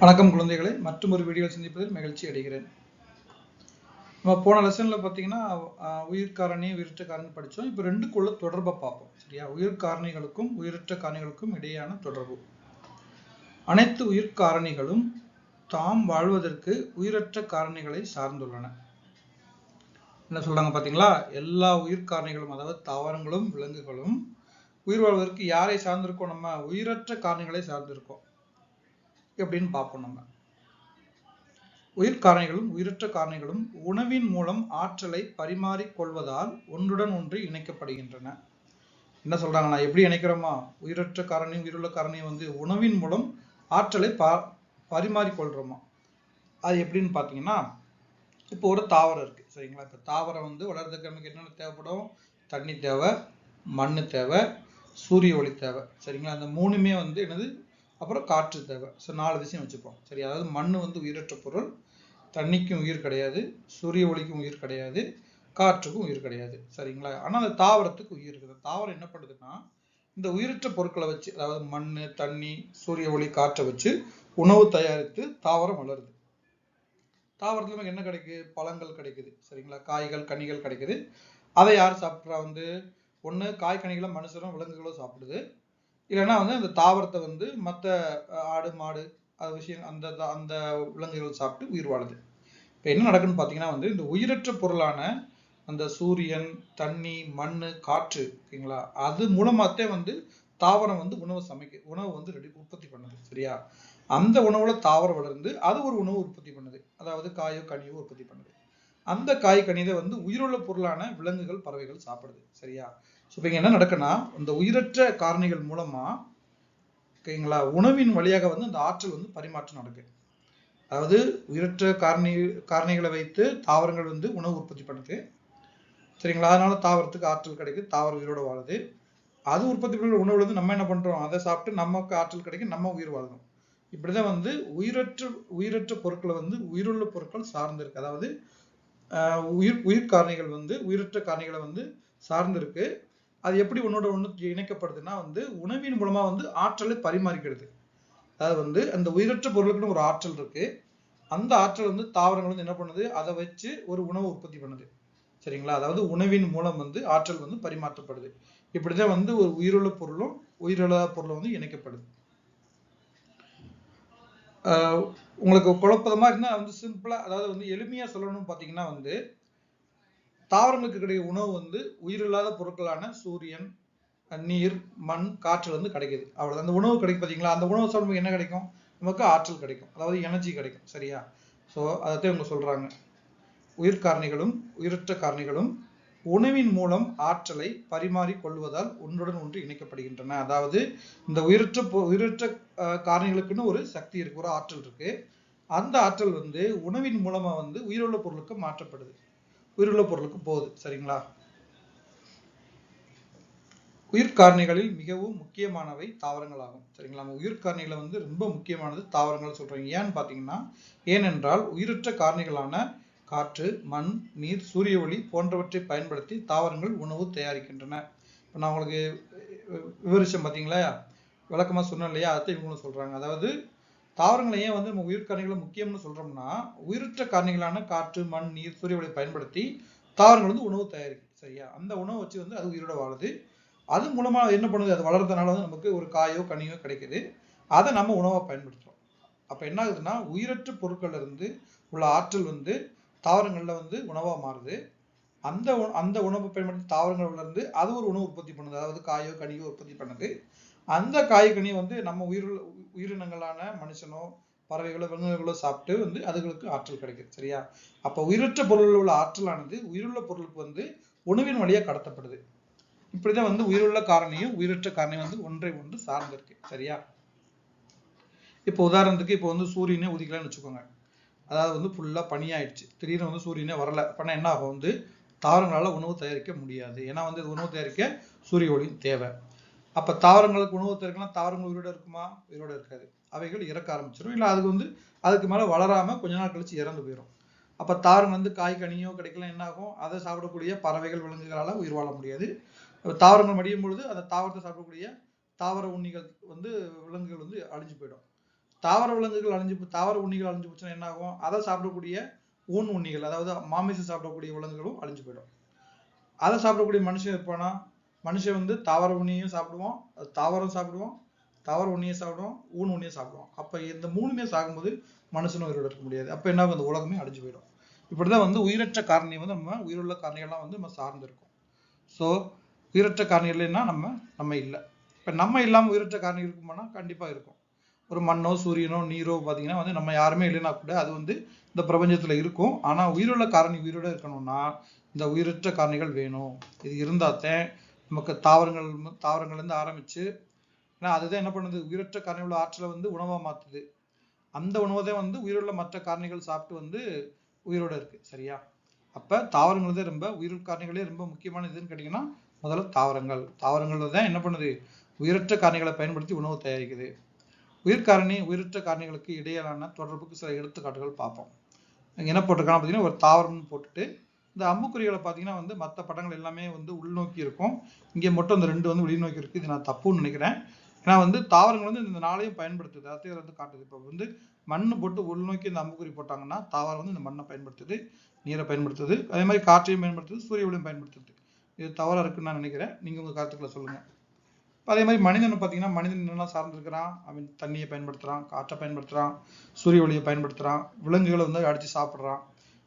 வணக்கம் குழந்தைகளை, மற்றும் ஒரு வீடியோ சந்திப்பதில் மகிழ்ச்சி அடைகிறேன். நம்ம போன லெசன்ல பார்த்தீங்கன்னா உயிர்காரணி உயிரற்ற காரணி படித்தோம். இப்போ ரெண்டுக்குள்ள தொடர்பை பார்ப்போம். சரியா? உயிர்காரணிகளுக்கும் உயிரற்ற காரணிகளுக்கும் இடையேயான தொடர்பு. அனைத்து உயிர்காரணிகளும் தாம் வாழ்வதற்கு உயிரற்ற காரணிகளை சார்ந்துள்ளன. என்ன சொல்றாங்க பார்த்தீங்களா? எல்லா உயிர்காரணிகளும், அதாவது தாவரங்களும் விலங்குகளும் உயிர் வாழ்வதற்கு யாரை சார்ந்திருக்கோம்? நம்ம உயிரற்ற காரணிகளை சார்ந்திருக்கோம். எப்படின்னு பார்ப்போம். நம்ம உயிர்காரணிகளும் உயிரற்ற காரணிகளும் உணவின் மூலம் ஆற்றலை பரிமாறிக்கொள்வதால் ஒன்றுடன் ஒன்று இணைக்கப்படுகின்றன. என்ன சொல்றாங்கன்னா, எப்படி இணைக்கிறோமா? உயிரற்ற காரணியும் உயிருள்ள காரணியும் உணவின் மூலம் ஆற்றலை பரிமாறிக்கொள்றோமா. அது எப்படின்னு பார்த்தீங்கன்னா, இப்போ ஒரு தாவரம் இருக்கு. சரிங்களா? இப்போ தாவரம் வளர்றதுக்கு நமக்கு என்னென்ன தேவைப்படும்? தண்ணி தேவை, மண் தேவை, சூரிய ஒளி தேவை. சரிங்களா? அந்த மூணுமே என்னது? அப்புறம் காற்று தேவை. ஸோ 4 விஷயம் வச்சுப்போம். சரி, அதாவது மண் உயிரற்ற பொருள், தண்ணிக்கும் உயிர் கிடையாது, சூரிய ஒளிக்கும் உயிர் கிடையாது, காற்றுக்கும் உயிர் கிடையாது. சரிங்களா? ஆனால் அந்த தாவரத்துக்கு உயிர் இருக்குது. தாவரம் என்ன பண்ணுதுன்னா, இந்த உயிரற்ற பொருட்களை வச்சு, அதாவது மண், தண்ணி, சூரிய ஒளி, காற்றை வச்சு உணவு தயாரித்து தாவரம் வளருது. தாவரத்துல நமக்கு என்ன கிடைக்குது? பழங்கள் கிடைக்குது. சரிங்களா? காய்கள், கனிகள் கிடைக்குது. அதை யார் சாப்பிட்றா? ஒன்று காய் கனிகளை மனுஷரும் விலங்குகளும் சாப்பிடுது. இல்லைன்னா அந்த தாவரத்தை மற்ற ஆடு, மாடு, அது விஷயம் அந்த அந்த விலங்குகள் சாப்பிட்டு உயிர் வாழுது. இப்போ என்ன நடக்குன்னு பார்த்தீங்கன்னா, இந்த உயிரற்ற பொருளான அந்த சூரியன், தண்ணி, மண், காற்று, ஓகேங்களா, அது மூலமாத்தே தாவரம் உணவு ரெடி உற்பத்தி பண்ணுது. சரியா? அந்த உணவுல தாவரம் வளர்ந்து அது ஒரு உணவு உற்பத்தி பண்ணுது. அதாவது காயோ கனியோ உற்பத்தி பண்ணுது. அந்த காய் கனிதை உயிருள்ள பொருளான விலங்குகள், பறவைகள் சாப்பிடுது. சரியா? ஸோ இப்போ என்ன நடக்குன்னா, இந்த உயிரற்ற காரணிகள் மூலமா, ஓகேங்களா, உணவின் வழியாக அந்த ஆற்றல் பரிமாற்றம் நடக்குது. அதாவது உயிரற்ற காரணிகளை வைத்து தாவரங்கள் உணவு உற்பத்தி பண்ணுது. சரிங்களா? அதனால தாவரத்துக்கு ஆற்றல் கிடைக்குது, தாவரம் உயிரோட வாழுது. அது உற்பத்தி பண்ணுற உணவுல நம்ம என்ன பண்றோம்? அதை சாப்பிட்டு நமக்கு ஆற்றல் கிடைக்கும், நம்ம உயிர் வாழணும். இப்படிதான் உயிரற்ற பொருட்களை உயிருள்ள பொருட்கள் சார்ந்து இருக்கு. அதாவது உயிர்காரணிகள் உயிரற்ற காரணிகளை சார்ந்து இருக்கு. அது எப்படி ஒன்னோட ஒன்று இணைக்கப்படுதுன்னா, உணவின் மூலமா ஆற்றலை பரிமாறிக்கிறது. அதாவது அந்த உயிரற்ற பொருளுக்குன்னு ஒரு ஆற்றல் இருக்கு. அந்த ஆற்றல் தாவரங்கள் என்ன பண்ணுது? அதை வச்சு ஒரு உணவு உற்பத்தி பண்ணுது. சரிங்களா? அதாவது உணவின் மூலம் ஆற்றல் பரிமாற்றப்படுது. இப்படிதான் ஒரு உயிருள்ள பொருளும் உயிரில்லாத பொருளும் இணைக்கப்படுது. உங்களுக்கு குழப்பமா இருந்தா சிம்பிளா, அதாவது எளிமையா சொல்லணும்னு பாத்தீங்கன்னா, தாவரங்களுக்கு கிடைக்கிற உணவு உயிரில்லாத பொருட்களான சூரியன், நீர், மண், காற்று கிடைக்குது. அவ்வளவு அந்த உணவு கிடைக்கும். பாத்தீங்களா? அந்த உணவு சாப்பிடும்போது என்ன கிடைக்கும்? நமக்கு ஆற்றல் கிடைக்கும், அதாவது எனர்ஜி கிடைக்கும். சரியா? ஸோ அதைத்தான் இவங்க சொல்றாங்க. உயிர்காரணிகளும் உயிரற்ற காரணிகளும் உணவின் மூலம் ஆற்றலை பரிமாறிக் கொள்வதால் ஒன்றுடன் ஒன்று இணைக்கப்படுகின்றன. அதாவது இந்த உயிரற்ற காரணிகளுக்குன்னு ஒரு சக்தி இருக்கு, ஒரு ஆற்றல் இருக்கு. அந்த ஆற்றல் உணவின் மூலமா உயிருள்ள பொருளுக்கு மாற்றப்படுது, உயிருள்ள பொருளுக்கு போகுது. சரிங்களா? உயிர்காரணிகளில் மிகவும் முக்கியமானவை தாவரங்கள் ஆகும். சரிங்களா? நம்ம உயிர்காரணிகளை ரொம்ப முக்கியமானது தாவரங்கள் சொல்றோம். ஏன்னு பாத்தீங்கன்னா, ஏனென்றால் உயிரற்ற காரணிகளான காற்று, மண், நீர், சூரிய ஒளி போன்றவற்றை பயன்படுத்தி தாவரங்கள் உணவு தயாரிக்கின்றன. இப்போ நான் உங்களுக்கு விவரிச்சேன் பார்த்தீங்களா, விளக்கமா சொன்னேன் இல்லையா? அதை இவங்களும் சொல்றாங்க. அதாவது தாவரங்களை ஏன் நம்ம உயிர்காரணிகளை முக்கியம்னு சொல்றோம்னா, உயிரற்ற காரணிகளான காற்று, மண், நீர், சூரிய ஒளி பயன்படுத்தி தாவரங்கள் உணவு தயாரிக்கும். சரியா? அந்த உணவை வச்சு அது உயிரோட வாழுது. அது மூலமா என்ன பண்ணுது? அது வளர்றதுனால நமக்கு ஒரு காயோ கனியோ கிடைக்குது. அதை நம்ம உணவா பயன்படுத்துறோம். அப்ப என்ன ஆகுதுன்னா, உயிரற்ற பொருட்கள்ல இருந்து உள்ள ஆற்றல் தாவரங்கள்ல உணவா மாறுது. அந்த உணவை பயன்படுத்தி தாவரங்கள் வளர்ந்து அது ஒரு உணவு உற்பத்தி பண்ணுது. அதாவது காயோ கனியோ உற்பத்தி பண்ணுது. அந்த காய் கனியை நம்ம உயிரினங்களான மனுஷனோ, பறவைகளோ, விலங்குகளோ சாப்பிட்டு அதுகளுக்கு ஆற்றல் கிடைக்குது. சரியா? அப்ப உயிரற்ற பொருளில் உள்ள ஆற்றலானது உயிருள்ள பொருளுக்கு உணவின் வழியா கடத்தப்படுது. இப்படிதான் உயிருள்ள காரணியும் உயிரற்ற காரணியும் ஒன்றை ஒன்று சார்ந்திருக்கு. சரியா? இப்போ உதாரணத்துக்கு இப்போ சூரியனே உதிக்கலன்னு வச்சுக்கோங்க. அதாவது ஃபுல்லா பனியாயிடுச்சு, திடீர்னு சூரியனே வரல. அப்பனா என்ன ஆகும்? தாவரங்களால உணவு தயாரிக்க முடியாது. ஏன்னா உணவு தயாரிக்க சூரிய ஒளி தேவை. அப்ப தாவரங்களுக்கு உணவு தயாரிக்கலாம். தாவரங்கள் உயிரோட இருக்குமா? உயிரோட இருக்காது. அவைகள் இறக்க ஆரம்பிச்சிடும். இல்ல அதுக்கு மேல வளராம கொஞ்ச நாள் கழிச்சு இறந்து போயிடும். அப்ப தாவரம் காய் கனியோ கிடைக்கலாம். என்ன ஆகும்? அதை சாப்பிடக்கூடிய பறவைகள், விலங்குகளால உயிர் வாழ முடியாது. தாவரங்கள் மடியும் பொழுது அந்த தாவரத்தை சாப்பிடக்கூடிய தாவர உண்ணிகள் விலங்குகள் அழிஞ்சு போயிடும். தாவர விலங்குகள் தாவர உண்ணிகள் அழிஞ்சு போச்சுன்னா என்ன ஆகும்? அதை சாப்பிடக்கூடிய ஊன் உண்ணிகள், அதாவது மாமிசம் சாப்பிடக்கூடிய விலங்குகளும் அழிஞ்சு போயிடும். அதை சாப்பிடக்கூடிய மனுஷன் இருப்பானா? மனுஷன் வந்து தாவர உண்ணியும் சாப்பிடுவோம், தாவரம் சாப்பிடுவோம், தாவர உண்ணியை சாப்பிடுவோம், ஊன் உண்ணியை சாப்பிடுவோம். அப்ப இந்த 3மே சாகும்போது மனுஷனும் உயிரோட இருக்க முடியாது. அப்ப என்ன ஆகும்? இந்த உலகமே அழிஞ்சு போயிடும். இப்படிதான் வந்து உயிரற்ற காரணி வந்து நம்ம உயிருள்ள காரணிகள்லாம் வந்து நம்ம சார்ந்து இருக்கும். ஸோ உயிரற்ற காரணி இல்லைன்னா நம்ம இல்லை. இப்ப நம்ம இல்லாம உயிரற்ற காரணி இருக்குமானா கண்டிப்பா இருக்கும். ஒரு மண்ணோ சூரியனோ நீரோ பார்த்தீங்கன்னா வந்து நம்ம யாருமே இல்லைன்னா கூட அது வந்து இந்த பிரபஞ்சத்துல இருக்கும். ஆனா உயிருள்ள காரணி உயிரோட இருக்கணும்னா இந்த உயிரற்ற காரணிகள் வேணும். இது இருந்தாத்தான் நமக்கு தாவரங்கள்ல இருந்து ஆரம்பிச்சு, ஏன்னா அதுதான் என்ன பண்ணுது? உயிரற்ற காரணிகளோட ஆற்றலை வந்து உணவா மாத்துது. அந்த உணவை தான் வந்து உயிருள்ள மற்ற காரணிகள் சாப்பிட்டு வந்து உயிரோட இருக்கு. சரியா? அப்ப தாவரங்கள் தான் ரொம்ப உயிர் காரணிகளே ரொம்ப முக்கியமான இதுன்னு கேட்டீங்கன்னா முதல்ல தாவரங்கள் தான் என்ன பண்ணுது? உயிரற்ற காரணிகளை பயன்படுத்தி உணவு தயாரிக்குது. உயிர்காரணி உயிரற்ற காரணிகளுக்கு இடையிலான தொடர்புக்கு சில எடுத்துக்காட்டுகள் பார்ப்போம். என்ன போட்டிருக்காங்க பார்த்தீங்கன்னா, ஒரு தாவரம்னு போட்டுட்டு இந்த அம்புக்குறிகளை பார்த்தீங்கன்னா வந்து மற்ற படங்கள் எல்லாமே வந்து உள்நோக்கி இருக்கும். இங்கே மட்டும் இந்த 2 வந்து வெளிநோக்கி இருக்கு. இது நான் தப்புன்னு நினைக்கிறேன். ஏன்னா வந்து தாவரங்கள் வந்து இந்த 4ஐயும் பயன்படுத்துது. அதையும் வந்து காட்டுது. இப்போ வந்து மண்ணு போட்டு உள்நோக்கி இந்த அம்புக்குறி போட்டாங்கன்னா தாவரம் வந்து இந்த மண்ணை பயன்படுத்துது, நீரை பயன்படுத்துது, அதே மாதிரி காற்றையும் பயன்படுத்துது, சூரிய ஒளியும் பயன்படுத்துது. இது தவறா இருக்குன்னு நான் நினைக்கிறேன். நீங்க உங்க கருத்துக்களை சொல்லுங்க. அதே மாதிரி மனிதனை பார்த்தீங்கன்னா மனிதன் என்னெல்லாம் சார்ந்திருக்கிறான்? அவன் தண்ணியை பயன்படுத்துறான், காற்றை பயன்படுத்துறான், சூரிய ஒளியை பயன்படுத்துறான், விலங்குகளை வந்து அடிச்சு சாப்பிட்றான்.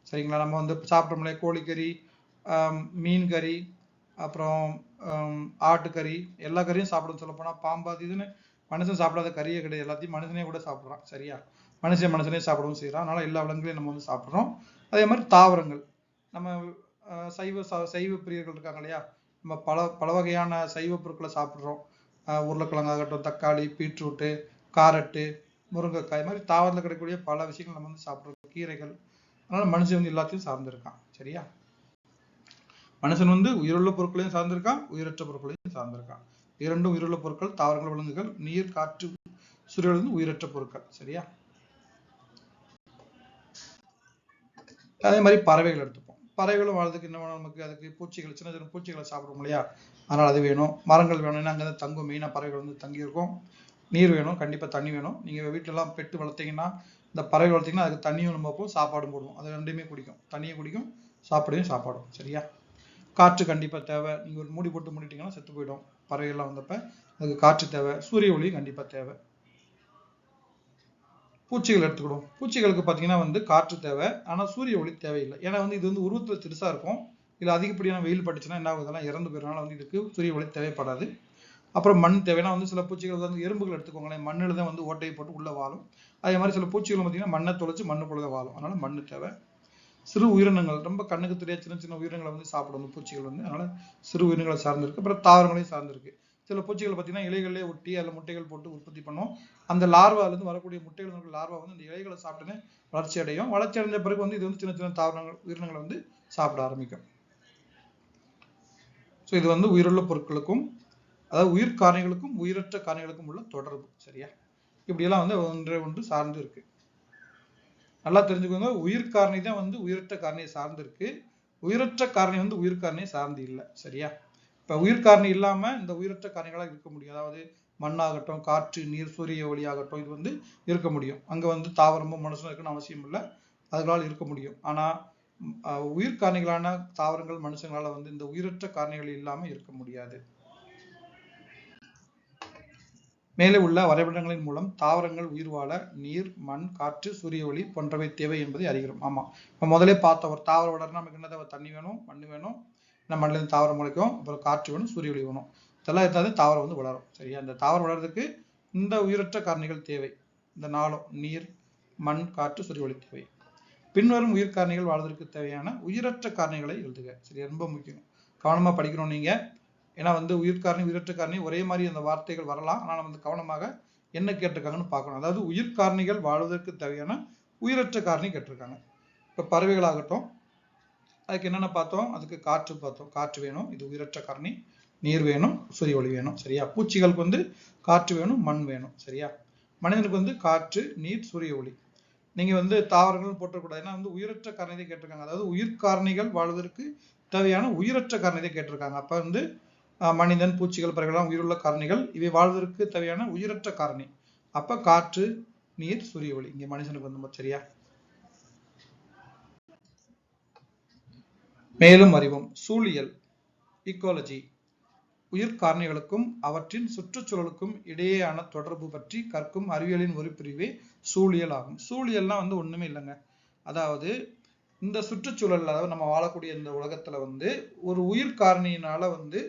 சரிங்களா? நம்ம வந்து சாப்பிட்றோம்ல கோழிக்கறி, மீன் கறி, அப்புறம் ஆட்டுக்கறி, எல்லா கறியும் சாப்பிடும். சொல்ல போனா பாம்பாது இதுன்னு மனுஷன் சாப்பிடாத கறியே கிடையாது. எல்லாத்தையும் மனுஷனே கூட சாப்பிட்றான். சரியா? மனுஷனே சாப்பிடவும் செய்யறான். அதனால எல்லா விலங்குகளையும் நம்ம வந்து சாப்பிட்றோம். அதே மாதிரி தாவரங்கள், நம்ம சைவ பிரியர்கள் இருக்காங்க இல்லையா? நம்ம பல வகையான சைவ பொருட்களை சாப்பிட்றோம். உருளைக்கிழங்காகட்டும், தக்காளி, பீட்ரூட்டு, காரட்டு, முருங்கைக்காய் மாதிரி தாவரத்தில் கிடைக்கக்கூடிய பல விஷயங்கள் நம்ம வந்து சாப்பிட்றோம். கீரைகள். அதனால மனுஷன் வந்து எல்லாத்தையும் சார்ந்திருக்கான். சரியா? மனுஷன் வந்து உயிருள்ள பொருட்களையும் சார்ந்திருக்கான், உயிரற்ற பொருட்களையும் சார்ந்திருக்கான். இரண்டும் உயிருள்ள பொருட்கள். தாவரங்கள், விலங்குகள், நீர், காற்று, சூரியன் வந்து உயிரற்ற பொருட்கள். சரியா? அதே மாதிரி பறவைகள் எடுத்துப்போம். பறவைகளும் வாழ்றதுக்கு என்ன வேணும்? நமக்கு அதுக்கு பூச்சிகள், சின்ன சின்ன பூச்சிகளை சாப்பிடும் இல்லையா? அதனால அது வேணும். மரங்கள் வேணும். ஏன்னா அங்கே தங்கும். மெயினா பறவைகள் வந்து தங்கி இருக்கும். நீர் வேணும். கண்டிப்பா தண்ணி வேணும். நீங்க வீட்டுல எல்லாம் பெட்டு வளர்த்தீங்கன்னா, இந்த பறவை வளர்த்தீங்கன்னா அதுக்கு தண்ணியும் நம்ம வைப்போம், சாப்பாடும் போடுவோம். அது ரெண்டுமே குடிக்கும். தண்ணியும் குடிக்கும், சாப்பாடும். சரியா? காற்று கண்டிப்பா தேவை. நீங்க ஒரு மூடி போட்டு மூடிட்டீங்கன்னா செத்து போயிடும். பறவைகள்லாம் வந்தப்ப அதுக்கு காற்று தேவை. சூரிய ஒளியும் கண்டிப்பா தேவை. பூச்சிகள் எடுத்துக்கிடும். பூச்சிகளுக்கு பார்த்தீங்கன்னா வந்து காற்று தேவை. ஆனா சூரிய ஒளி தேவையில்லை. ஏன்னா வந்து இது வந்து உருவத்துல சிறுசா இருக்கும். இதுல அதிகப்படியான வெயில் பட்டுச்சுன்னா என்ன ஆகும்? இதெல்லாம் இறந்து போயிடுறதுனால வந்து இதுக்கு சூரிய ஒளி தேவைப்படாது. அப்புறம் மண் தேவைன்னா வந்து சில பூச்சிகள் வந்து எறும்புகள் எடுத்துக்கோங்களேன். மண்ணில் தான் வந்து ஓட்டையை போட்டு உள்ள வாழும். அதே மாதிரி சில பூச்சிகள் பார்த்தீங்கன்னா மண்ணை தொலைச்சு மண்ணுக்குள்ள தான் வாழும். அதனால மண்ணு தேவை. சிறு உயிரினங்கள், ரொம்ப கண்ணுக்கு தெரியாத சின்ன சின்ன உயிரினங்களை வந்து சாப்பிடும் பூச்சிகள் வந்து. அதனால சிறு உயிரினங்களை சார்ந்திருக்கு. அப்புறம் தாவரங்களையும் சார்ந்திருக்கு. சில பூச்சிகள் பார்த்தீங்கன்னா இலைகளிலே ஒட்டி அதில் முட்டைகள் போட்டு உற்பத்தி பண்ணும். அந்த லார்வாலேருந்து வரக்கூடிய முட்டைகள் லார்வா வந்து அந்த இலைகளை சாப்பிட்டுன்னு வளர்ச்சி அடையும். வளர்ச்சி அடைஞ்ச பிறகு வந்து இது வந்து சின்ன சின்ன தாவரங்கள், உயிரினங்களை வந்து சாப்பிட ஆரம்பிக்கும். ஸோ இது வந்து உயிருள்ள பொருட்களுக்கும், அதாவது உயிர் காரணிகளுக்கும் உயிரற்ற காரணிகளுக்கும் உள்ள தொடர்பு. சரியா? இப்படியெல்லாம் வந்து ஒன்று சார்ந்து இருக்கு. நல்லா தெரிஞ்சுக்கோங்க. உயிர் காரணி தான் வந்து உயிரற்ற காரணியை சார்ந்து இருக்கு. உயிரற்ற காரணி வந்து உயிர் காரணியை சார்ந்து இல்லை. சரியா? இப்ப உயிர் காரணி இல்லாம இந்த உயிரற்ற காரணிகளாக இருக்க முடியும். அதாவது மண்ணாகட்டும், காற்று, நீர், சூரிய ஒளி ஆகட்டும், இது வந்து இருக்க முடியும். அங்க வந்து தாவரமும் மனுஷனும் இருக்குன்னு அவசியம் இல்லை. அதுகளால் இருக்க முடியும். ஆனா உயிர் காரணிகளான தாவரங்கள், மனுஷங்களால வந்து இந்த உயிரற்ற காரணிகள் இல்லாம இருக்க முடியாது. மேலே உள்ள வரைபடங்களின் மூலம் தாவரங்கள் உயிர் வாழ நீர், மண், காற்று, சூரிய ஒளி போன்றவை தேவை என்பதை அறிகிறோம். ஆமா, இப்ப முதலே பார்த்தோம். ஒரு தாவரம் வளரணும் நமக்கு என்ன தேவை? தண்ணி வேணும், மண் வேணும். மண்ணில இருந்து தாவரம் முளைக்கும். அப்புறம் காற்று வேணும், சூரிய ஒளி வேணும். இதெல்லாம் இருந்தாலே தாவரம் வந்து வளரும். சரியா? இந்த தாவரம் வளர்றதுக்கு இந்த உயிரற்ற காரணிகள் தேவை. இந்த 4 நீர், மண், காற்று, சூரிய ஒளி தேவை. பின்வரும் உயிர் காரணிகள் வாழ்வதற்கு தேவையான உயிரற்ற காரணிகளை எழுதுக. சரி, ரொம்ப முக்கியம். கவனமா படிக்கணும் நீங்க. ஏன்னா வந்து உயிர் காரணி, உயிரற்ற காரணி ஒரே மாதிரி அந்த வார்த்தைகள் வரலாம். ஆனால் நம்ம வந்து கவனமாக என்ன கேட்டிருக்காங்கன்னு பார்க்கணும். அதாவது உயிர் காரணிகள் வாழ்வதற்கு தேவையான உயிரற்ற காரணி கேட்டிருக்காங்க. இப்போ பறவைகள் ஆகட்டும், அதுக்கு என்னென்ன பார்த்தோம்? அதுக்கு காற்று பார்த்தோம். காற்று வேணும், இது உயிரற்ற காரணி. நீர் வேணும், சூரிய ஒளி வேணும். சரியா? பூச்சிகளுக்கு வந்து காற்று வேணும், மண் வேணும். சரியா? மனிதனுக்கு வந்து காற்று, நீர், சூரிய ஒளி. நீங்க வந்து தாவரங்கள் போட்டக்கூடாது. ஏன்னா வந்து உயிரற்ற காரணியை கேட்டிருக்காங்க. அதாவது உயிர் காரணிகள் வாழ்வதற்கு தேவையான உயிரற்ற காரணியை கேட்டிருக்காங்க. அப்ப வந்து மனிதன், பூச்சிகள், பறவைகள் உயிருள்ள காரணிகள். இவை வாழ்வதற்கு தேவையான உயிரற்ற காரணி. அப்ப காற்று, நீர், சூரிய ஒளி. இங்க மனுஷனுக்கு வந்து சரியா. மேலும் அறிவோம். சூழியல், ஈக்காலஜி, உயிர் காரணிகளுக்கும் அவற்றின் சுற்றுச்சூழலுக்கும் இடையேயான தொடர்பு பற்றி கற்கும் அறிவியலின் ஒரு பிரிவே சூழியல் ஆகும். சூழியல்னா வந்து ஒண்ணுமே இல்லைங்க. அதாவது இந்த சுற்றுச்சூழல், அதாவது நம்ம வாழக்கூடிய இந்த உலகத்துல வந்து ஒரு உயிர் காரணியினால வந்து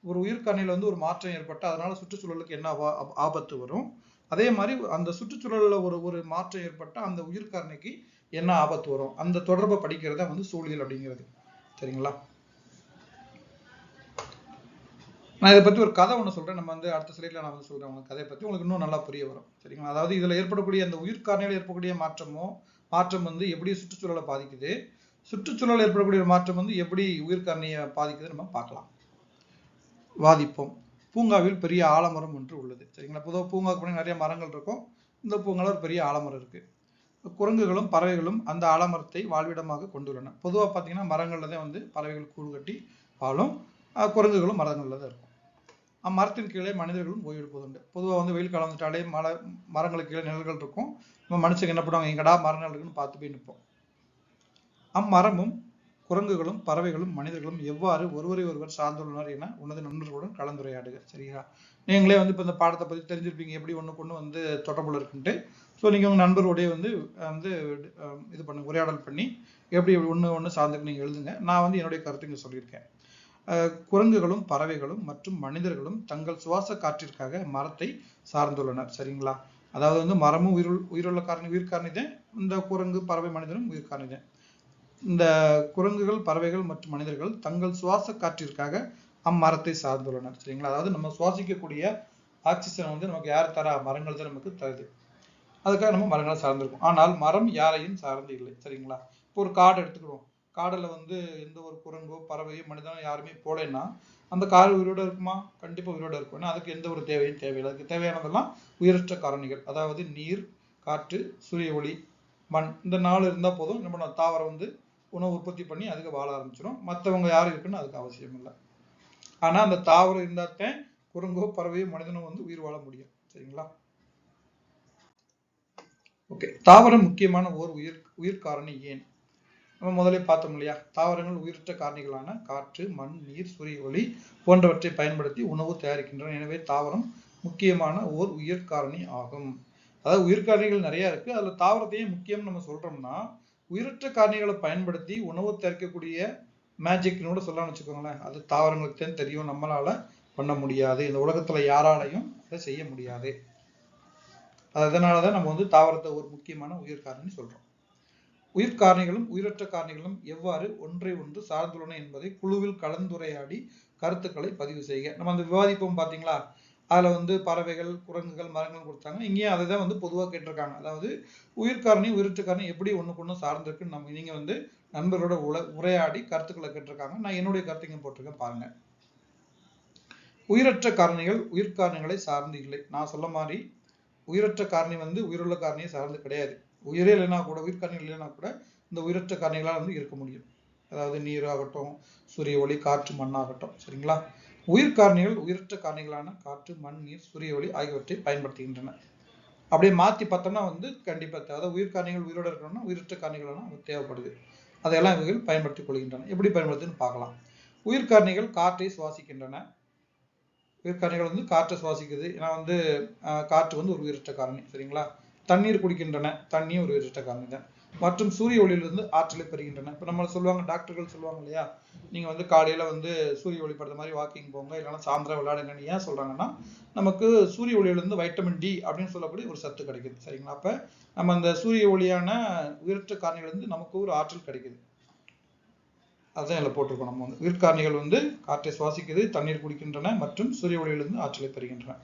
ஒரு உயிர் காரணியில வந்து ஒரு மாற்றம் ஏற்பட்டு அதனால சுற்றுச்சூழலுக்கு என்ன ஆபத்து வரும், அதே மாதிரி அந்த சுற்றுச்சூழல்ல ஒரு மாற்றம் ஏற்பட்ட அந்த உயிர் காரணிக்கு என்ன ஆபத்து வரும், அந்த தொடர்பை படிக்கிறத வந்து சூழியல் அப்படிங்கிறது. சரிங்களா? நான் இதை பத்தி ஒரு கதை ஒண்ணு சொல்றேன். நம்ம வந்து அடுத்த ஸ்லைட்ல நான் வந்து சொல்றேன் உங்களுக்கு கதையை பத்தி, உங்களுக்கு இன்னும் நல்லா புரிய வரும். சரிங்களா? அதாவது இதுல ஏற்படக்கூடிய அந்த உயிர் காரணியில் ஏற்படக்கூடிய மாற்றம் வந்து எப்படி சுற்றுச்சூழலை பாதிக்குது, சுற்றுச்சூழல் ஏற்படக்கூடிய மாற்றம் வந்து எப்படி உயிர் காரணியை பாதிக்குது நம்ம பார்க்கலாம், வாதிப்போம். பூங்காவில் பெரிய ஆலமரம் ஒன்று உள்ளது. சரிங்களா? பொதுவாக பூங்காவுக்கு போனா நிறைய மரங்கள் இருக்கும். இந்த பூங்கால ஒரு பெரிய ஆலமரம் இருக்கு. குரங்குகளும் பறவைகளும் அந்த ஆலமரத்தை வாழ்விடமாக கொண்டுள்ளன. பொதுவாக பார்த்தீங்கன்னா மரங்கள்ல தான் வந்து பறவைகள் கூடு கட்டி வாழும், குரங்குகளும் மரங்கள்ல தான் இருக்கும். அம்மரத்தின் கீழே மனிதர்களும் ஓய்வெடுப்பதுண்டு. பொதுவாக வந்து வெயில் காலம் வந்துட்டாலே மரங்களுக்கு கீழே நிழல்கள் இருக்கும். நம்ம மனுஷங்க என்ன பண்ணுவாங்க, எங்கடா மரங்கள் இருக்குன்னு பார்த்து போய் நிற்போம். அம்மரமும் குரங்குகளும் பறவைகளும் மனிதர்களும் எவ்வாறு ஒருவரை ஒருவர் சார்ந்துள்ளனர் என உனது நண்பர்களுடன் கலந்துரையாடுக. சரியா? நீங்களே வந்து இப்போ இந்த பாடத்தை பற்றி தெரிஞ்சிருப்பீங்க, எப்படி ஒண்ணுக்கு ஒண்ணு வந்து தொடர்புல இருக்குன்ட்டு. ஸோ நீங்க உங்க நண்பருடைய வந்து இது பண்ண உரையாடல் பண்ணி எப்படி ஒண்ணு சார்ந்துக்கு நீங்க எழுதுங்க. நான் வந்து என்னுடைய கருத்து இங்க சொல்லியிருக்கேன். குரங்குகளும் பறவைகளும் மற்றும் மனிதர்களும் தங்கள் சுவாச காற்றிற்காக மரத்தை சார்ந்துள்ளனர். சரிங்களா? அதாவது வந்து மரமும் உயிருள்ள உயிர் காரணிதான். இந்த குரங்கு பறவை மனிதனும் உயிர் காரணிதான். இந்த குரங்குகள் பறவைகள் மற்றும் மனிதர்கள் தங்கள் சுவாச காற்றிற்காக அம்மரத்தை சார்ந்துள்ளனர். சரிங்களா? அதாவது நம்ம சுவாசிக்கக்கூடிய ஆக்சிஜன் வந்து நமக்கு யார் தரா, மரங்கள் தான் நமக்கு தருது. அதுக்காக நம்ம மரங்களை சார்ந்திருக்கும். ஆனால் மரம் யாரையும் சார்ந்து இல்லை. சரிங்களா? இப்போ ஒரு காடு எடுத்துக்கிறோம். காடுல வந்து எந்த ஒரு குரங்கோ பறவையோ மனிதனோ யாருமே போலேன்னா அந்த காடு உயிரோட இருக்குமா? கண்டிப்பா உயிரோட இருக்கும். ஏன்னா அதுக்கு எந்த ஒரு தேவையும் தேவையில்லை. அதுக்கு தேவையானதெல்லாம் உயிரற்ற காரணிகள், அதாவது நீர், காற்று, சூரிய ஒளி, மண். இந்த 4 இருந்தா போதும். நம்ம தாவரம் வந்து உணவு உற்பத்தி பண்ணி அதுக்கு வாழ ஆரம்பிச்சிடும். மற்றவங்க யாரும் இருக்குன்னு அதுக்கு அவசியம் இல்லை. ஆனா அந்த தாவரம் இருந்தாத்தான் குரங்கோ பறவையோ மனிதனோ வந்து உயிர் வாழ முடியும். சரிங்களா? ஓகே. தாவரம் முக்கியமான ஓர் உயிர் காரணி ஏன்? நம்ம முதலே பார்த்தோம் இல்லையா? தாவரங்கள் உயிரற்ற காரணிகளான காற்று, மண், நீர், சூரிய ஒளி போன்றவற்றை பயன்படுத்தி உணவு தயாரிக்கின்றன. எனவே தாவரம் முக்கியமான ஓர் உயிர் காரணி ஆகும். அதாவது உயிர் காரணிகள் நிறைய இருக்கு. அதுல தாவரத்தையே முக்கியம் நம்ம சொல்றோம்னா, உயிரற்ற காரணிகளை பயன்படுத்தி உணவு தயாரிக்கக்கூடிய மேஜிக்னு கூட சொல்லலாம்னு வச்சுக்கோங்களேன். அது தாவரங்களுக்கு தான் தெரியும், நம்மளால பண்ண முடியாது. இந்த உலகத்துல யாராலையும் அதை செய்ய முடியாது. அதனாலதான் நம்ம வந்து தாவரத்தை ஒரு முக்கியமான உயிர் காரணி சொல்றோம். உயிர் காரணிகளும் உயிரற்ற காரணிகளும் எவ்வாறு ஒன்றை ஒன்று சார்ந்துள்ளன என்பதை குழுவில் கலந்துரையாடி கருத்துக்களை பதிவு செய்க. நம்ம அந்த விவாதிப்போம் பாத்தீங்களா? அதுல வந்து பறவைகள், குரங்குகள், மரங்கள் கொடுத்தாங்க. இங்கேயும் அதை தான் வந்து பொதுவாக கேட்டிருக்காங்க. அதாவது உயிர் காரணி உயிரற்ற காரணி எப்படி ஒண்ணுக்கு ஒண்ணு சார்ந்திருக்குன்னு நம்ம நீங்க வந்து நண்பரோட உரையாடி கருத்துக்களை கேட்டிருக்காங்க. நான் என்னுடைய கருத்துங்க போட்டிருக்கேன் பாருங்க. உயிரற்ற காரணிகள் உயிர் காரணிகளை சார்ந்து இல்லை. நான் சொல்ல மாதிரி உயிரற்ற காரணி வந்து உயிருள்ள காரணியை சார்ந்து கிடையாது. உயிரே இல்லைன்னா கூட, உயிர் காரணிகள் இல்லைன்னா கூட இந்த உயிரற்ற காரணிகளால் வந்து இருக்க முடியும். அதாவது நீர் ஆகட்டும், சூரிய ஒளி, காற்று, மண் ஆகட்டும். சரிங்களா? உயிர் காரணிகள் உயிரற்ற காரணிகளான காற்று, மண், நீர், சூரிய ஒளி ஆகியவற்றை பயன்படுத்துகின்றன. அப்படியே மாத்தி பார்த்தோம்னா வந்து கண்டிப்பா அதாவது உயிர் காரணிகள் உயிரோட இருக்கணும்னா உயிரற்ற காரணிகளான தேவைப்படுது. அதையெல்லாம் இவர்கள் பயன்படுத்திக் கொள்கின்றன. எப்படி பயன்படுத்துன்னு பார்க்கலாம். உயிர் காரணிகள் காற்றை சுவாசிக்கின்றன. உயிர் காரணிகள் வந்து காற்றை சுவாசிக்குது. ஏன்னா வந்து காற்று வந்து ஒரு உயிரற்ற காரணி. சரிங்களா? தண்ணீர் குடிக்கின்றன. தண்ணி ஒரு உயிரற்ற காரணி தான். மற்றும் சூரிய ஒளியிலிருந்து ஆற்றலை பெறுகின்றன. இப்போ நம்ம சொல்லுவாங்க, டாக்டர்கள் சொல்லுவாங்க இல்லையா, நீங்க வந்து காலையில வந்து சூரிய ஒளி படுற மாதிரி வாக்கிங் போங்க, இல்லைன்னா சாயந்தரம் விளையாடுங்கன்னு. ஏன் சொல்றாங்கன்னா, நமக்கு சூரிய ஒளியிலிருந்து வைட்டமின் டி அப்படின்னு சொல்லக்கூடிய ஒரு சத்து கிடைக்குது. சரிங்களா? அப்ப நம்ம அந்த சூரிய ஒளியான உயிரற்ற காரணிகள் இருந்து நமக்கு ஒரு ஆற்றல் கிடைக்குது. அதுதான் இதில் போட்டிருக்கோம். நம்ம வந்து உயிர் காரணிகள் வந்து காற்றை சுவாசிக்குது, தண்ணீர் குடிக்கின்றன மற்றும் சூரிய ஒளியிலிருந்து ஆற்றலை பெறுகின்றன.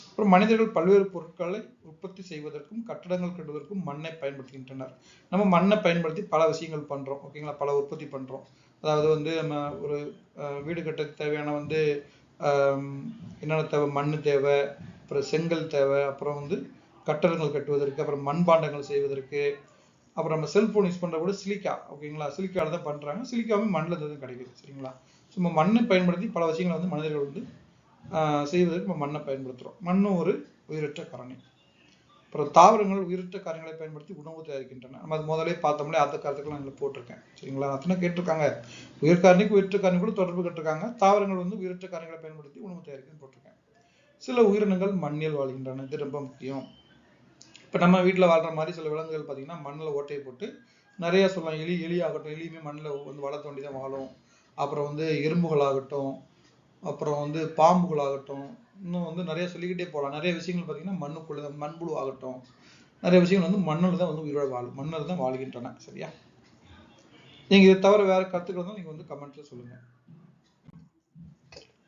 அப்புறம் மனிதர்கள் பல்வேறு பொருட்களை உற்பத்தி செய்வதற்கும் கட்டடங்கள் கட்டுவதற்கும் மண்ணை பயன்படுத்துகின்றனர். நம்ம மண்ணை பயன்படுத்தி பல விஷயங்கள் பண்றோம். ஓகேங்களா? பல உற்பத்தி பண்றோம். அதாவது வந்து நம்ம ஒரு வீடு கட்ட தேவையான வந்து என்னென்ன தேவை, மண் தேவை, அப்புறம் செங்கல் தேவை, அப்புறம் வந்து கட்டடங்கள் கட்டுவதற்கு, அப்புறம் மண்பாண்டங்கள் செய்வதற்கு, அப்புறம் நம்ம செல்போன் யூஸ் பண்ற கூட சிலிக்கா. ஓகேங்களா? சிலிக்கால தான் பண்றாங்க. சிலிக்காவும் மண்ணில் இருந்து கிடைக்குது. சரிங்களா? சும்மா மண்ணை பயன்படுத்தி பல விஷயங்களை வந்து மனிதர்கள் வந்து செய்வதற்கு நம்ம மண்ணை பயன்படுத்துறோம். மண்ணும் ஒரு உயிரற்ற காரணி. அப்புறம் தாவரங்கள் உயிரற்ற காரணிகளை பயன்படுத்தி உணவு தயாரிக்கின்றன. நம்ம அது முதலே பார்த்தோம்ல, அந்த கருத்துக்கள் நான் போட்டிருக்கேன். சரிங்களா? அத்தனை கேட்டிருக்காங்க. உயிர்காரணிக்கு உயிரற்ற காரணிகளும் தொடர்பு கேட்டிருக்காங்க. தாவரங்கள் வந்து உயிரற்ற காரணிகளை பயன்படுத்தி உணவு தயாரிக்குன்னு போட்டிருக்கேன். சில உயிரினங்கள் மண்ணில் வாழ்கின்றன. இது ரொம்ப முக்கியம். இப்போ நம்ம வீட்டில் வாழ்ற மாதிரி சில விலங்குகள் பார்த்தீங்கன்னா மண்ணில் ஓட்டையை போட்டு நிறைய சொல்லலாம். எலி ஆகட்டும், எலியுமே மண்ணில் வந்து வள தோண்டி தான் வாழும். அப்புறம் வந்து எறும்புகள் ஆகட்டும், அப்புறம் வந்து பாம்புகள் ஆகட்டும், இன்னும் வந்து நிறைய சொல்லிக்கிட்டே போகலாம். நிறைய விஷயங்கள் பார்த்தீங்கன்னா மண்ணுக்குள்ள, மண்புழு ஆகட்டும், நிறைய விஷயங்கள் வந்து மண்ணில் தான் வந்து உயிரோட வாழும், மண்ணில் தான் வாழ்கின்றன. சரியா? நீங்க இதை தவிர வேற கருத்துக்கள் தான் நீங்க வந்து கமெண்ட்ல சொல்லுங்க.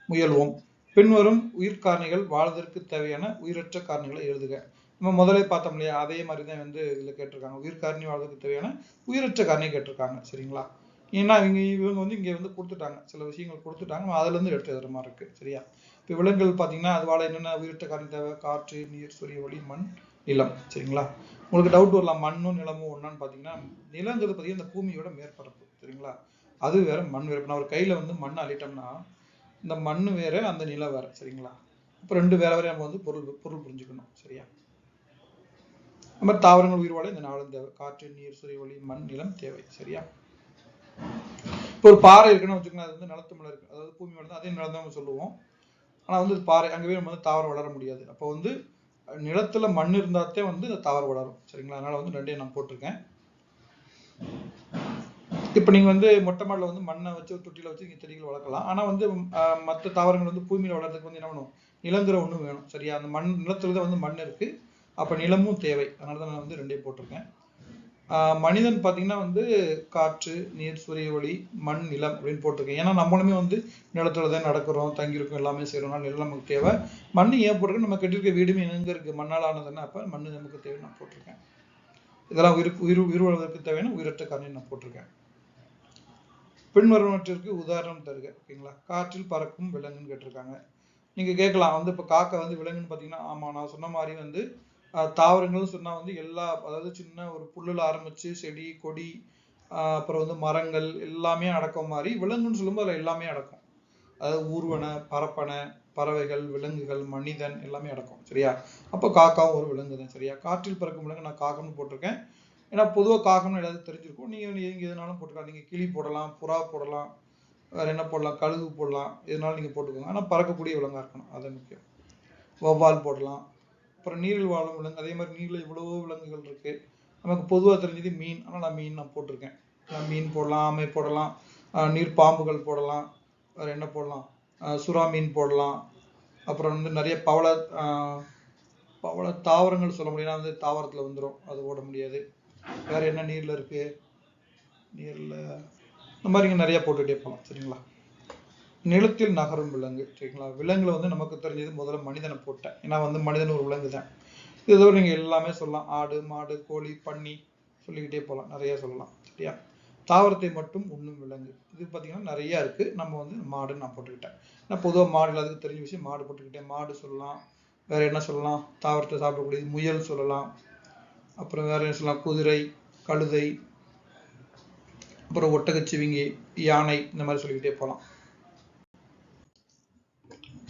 முயல்வோம். பின்வரும் உயிர்காரணிகள் வாழ்வதற்கு தேவையான உயிரற்ற காரணிகளை எழுதுக. நம்ம முதலே பார்த்தோம் இல்லையா, அதே மாதிரி தான் வந்து இதுல கேட்டிருக்காங்க. உயிர்காரணி வாழ்வதற்கு தேவையான உயிரற்ற காரணி கேட்டிருக்காங்க. சரிங்களா? ஏன்னா இவங்க வந்து இங்க வந்து கொடுத்துட்டாங்க, சில விஷயங்கள் கொடுத்துட்டாங்க, அதுல இருந்து எடுத்து எழுதுற மாதிரி இருக்கு. சரியா? இப்ப விலங்குகள் பாத்தீங்கன்னா அது வாழ என்னென்ன உயிரற்ற காரணி தேவை? காற்று, நீர், சூரிய ஒளி, மண், நிலம். சரிங்களா? உங்களுக்கு டவுட் வரலாம், மண்ணும் நிலமும் ஒன்னான்னு பாத்தீங்கன்னா, நிலங்கிறது பாத்தீங்கன்னா இந்த பூமியோட மேற்பரப்பு. சரிங்களா? அது வேற, மண் வேற. நான் ஒரு கையில வந்து மண் அள்ளிட்டோம்னா இந்த மண்ணு வேற, அந்த நிலம் வேற. சரிங்களா? இப்போ ரெண்டு வேற வேற நம்ம வந்து பொருள் புரிஞ்சுக்கணும். சரியா? நம்ம தாவரங்கள் உயிர் வாழ இந்த நாளும் தேவை. காற்று, நீர், சூரிய ஒளி, மண், நிலம் தேவை. சரியா? இப்போ ஒரு பாறை இருக்குன்னு வச்சுக்கோங்க, அது வந்து நிலத்து மேல இருக்கு, அதாவது பூமி மேல, அதே நிலம் தான் சொல்லுவோம். ஆனா வந்து பாறை அங்கவே நம்ம வந்து தாவரம் வளர முடியாது. அப்போ வந்து நிலத்துல மண் இருந்தாத்தே வந்து இந்த தாவரம் வளரும். சரிங்களா? அதனால வந்து ரெண்டையும் நான் போட்டிருக்கேன். இப்போ நீங்க வந்து மொட்டை மாடல வந்து மண்ணை வச்சு ஒரு தொட்டியில வச்சு நீங்க செடிகள் வளர்க்கலாம். ஆனா வந்து மற்ற தாவரங்கள் வந்து பூமியில வளர்றதுக்கு வந்து என்ன பண்ணும்? நிலங்கிற ஒண்ணு வேணும். சரியா? அந்த மண் நிலத்துல தான் வந்து மண் இருக்கு. அப்ப நிலமும் தேவை. அதனாலதான் நான் வந்து ரெண்டையும் போட்டிருக்கேன். மனிதன் பாத்தீங்கன்னா வந்து காற்று, நீர், சூரிய ஒளி, மண், நிலம் அப்படின்னு போட்டிருக்கேன். ஏன்னா நம்மளுமே வந்து நிலத்துல தான் நடக்கிறோம், தங்கியிருக்கோம், எல்லாமே செய்யறோம்னா நிலம் நமக்கு தேவை. மண் ஏன் போட்டிருக்கேன்? நம்ம கட்டிருக்க வீடுமே எங்க இருக்கு? மண்ணால் ஆனதுன்னா அப்ப மண் நமக்கு தேவை, நான் போட்டிருக்கேன். இதெல்லாம் உயிர் வாழ்வதற்கு தேவையான உயிரற்ற காரணி நான் போட்டிருக்கேன். பின்வருவனற்றிற்கு உதாரணம் தருக. ஓகேங்களா? காற்றில் பறக்கும் விலங்குன்னு கேட்டிருக்காங்க. நீங்க கேட்கலாம் வந்து இப்ப காக்கை வந்து விலங்குன்னு பாத்தீங்கன்னா, ஆமா நான் சொன்ன மாதிரி வந்து தாவரங்கள் சொன்னா வந்து எல்லா, அதாவது சின்ன ஒரு புல்லுல ஆரம்பிச்சு செடி, கொடி, அப்புறம் வந்து மரங்கள் எல்லாமே அடக்கம் மாதிரி விலங்குன்னு சொல்லும்போது அதுல எல்லாமே அடக்கும். அதாவது ஊர்வன, பரப்பன, பறவைகள், விலங்குகள், மனிதன் எல்லாமே அடக்கும். சரியா? அப்போ காக்காவும் ஒரு விலங்கு தான். சரியா? காற்றில் பறக்கும் விலங்கு நான் காக்கம்னு போட்டிருக்கேன். ஏன்னா பொதுவாக காக்கம்னு எல்லாத்தையும் தெரிஞ்சிருக்கும். நீங்க எதுனாலும் போட்டுக்கலாம். நீங்க கிளி போடலாம், புறா போடலாம், வேற என்ன போடலாம், கழுகு போடலாம், எதுனாலும் நீங்க போட்டுக்கோங்க. ஆனா பறக்கக்கூடிய விலங்கா இருக்கணும், அது முக்கியம். வௌவால் போடலாம். அப்புறம் நீரில் வாழும் விலங்கு, அதே மாதிரி நீர்ல இவ்வளவோ விலங்குகள் இருக்கு. நமக்கு பொதுவாக தெரிஞ்சது மீன். ஆனால் நான் மீன் நான் போட்டிருக்கேன். மீன் போடலாம், ஆமை போடலாம், நீர் பாம்புகள் போடலாம், வேற என்ன போடலாம், சுறா மீன் போடலாம். அப்புறம் வந்து நிறைய பவள தாவரங்கள் சொல்ல முடியும், வந்து தாவரத்துல வந்துடும், அது போட முடியாது. வேற என்ன நீர்ல இருக்கு? நீர்ல இந்த மாதிரி இங்க நிறைய போட்டுட்டே போகலாம். சரிங்களா? நிலத்தில் நகரும் விலங்கு. சரிங்களா? விலங்குல வந்து நமக்கு தெரிஞ்சது முதல்ல மனிதனை போட்டேன். ஏன்னா வந்து மனிதன் ஒரு விலங்கு தான். இதோட நீங்க எல்லாமே சொல்லலாம். ஆடு, மாடு, கோழி, பன்னி, சொல்லிக்கிட்டே போகலாம், நிறைய சொல்லலாம். சரியா? தாவரத்தை மட்டும் உண்ணும் விலங்கு. இது பார்த்தீங்கன்னா நிறைய இருக்கு. நம்ம வந்து மாடு நான் போட்டுக்கிட்டேன். நான் பொதுவாக மாடு எல்லாத்துக்கும் தெரிஞ்ச விஷயம், மாடு போட்டுக்கிட்டேன். மாடு சொல்லலாம். வேற என்ன சொல்லலாம்? தாவரத்தை சாப்பிடக்கூடியது முயல் சொல்லலாம். அப்புறம் வேற என்ன சொல்லலாம்? குதிரை, கழுதை, அப்புறம் ஒட்டகச்சிவிங்கி, யானை, இந்த மாதிரி சொல்லிக்கிட்டே போகலாம்.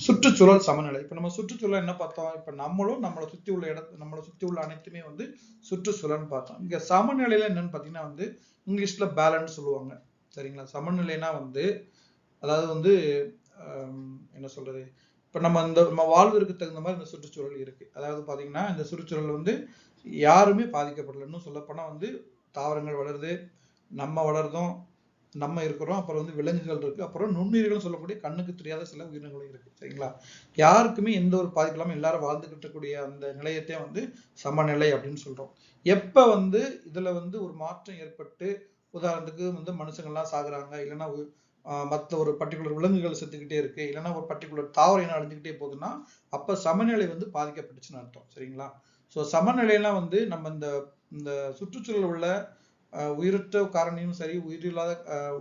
சுற்றுச்சூழல் சமநிலை. இப்ப நம்ம சுற்றுச்சூழல் என்ன பார்த்தோம்? இப்ப நம்மளும் நம்மளை சுத்தி உள்ள நம்மளை சுத்தி உள்ள அனைத்துமே வந்து சுற்றுச்சூழல்னு பார்த்தோம். இங்க சமநிலையில என்னன்னு பாத்தீங்கன்னா வந்து இங்கிலீஷ்ல பேலன்ஸ் சொல்லுவாங்க. சரிங்களா? சமநிலைனா வந்து அதாவது வந்து என்ன சொல்றது, இப்ப நம்ம வாழ்வதற்கு தகுந்த மாதிரி இந்த சுற்றுச்சூழல் இருக்கு. அதாவது பாத்தீங்கன்னா இந்த சுற்றுச்சூழல் வந்து யாருமே பாதிக்கப்படல. இன்னும் சொல்ல போனா வந்து தாவரங்கள் வளருது, நம்ம வளர்றதும், நம்ம இருக்கிறோம், அப்புறம் வந்து விலங்குகள் இருக்கு, அப்புறம் நுண்ணுயிர்கள் சொல்லக்கூடிய கண்ணுக்கு தெரியாத சில உயிரினங்களும் இருக்கு. சரிங்களா? யாருக்குமே எந்த ஒரு பாதிப்பு இல்லாம எல்லாரும் வாழ்ந்துகிட்டு கூடிய அந்த நிலையத்தை வந்து சமநிலை அப்படின்னு சொல்றோம். எப்ப வந்து இதுல வந்து ஒரு மாற்றம் ஏற்பட்டு, உதாரணத்துக்கு வந்து மனுஷங்கள்லாம் சாகுறாங்க, இல்லைன்னா மற்ற ஒரு பர்டிகுலர் விலங்குகள் செத்துக்கிட்டே இருக்கு, இல்லைன்னா ஒரு பர்டிகுலர் தாவரம் என்ன அழிஞ்சுக்கிட்டே போகுதுன்னா அப்ப சமநிலை வந்து பாதிக்கப்பட்டுச்சுன்னு அர்த்தம். சரிங்களா? ஸோ சமநிலையெல்லாம் வந்து நம்ம இந்த சுற்றுச்சூழல் உள்ள உயிரற்ற காரணியும் சரி,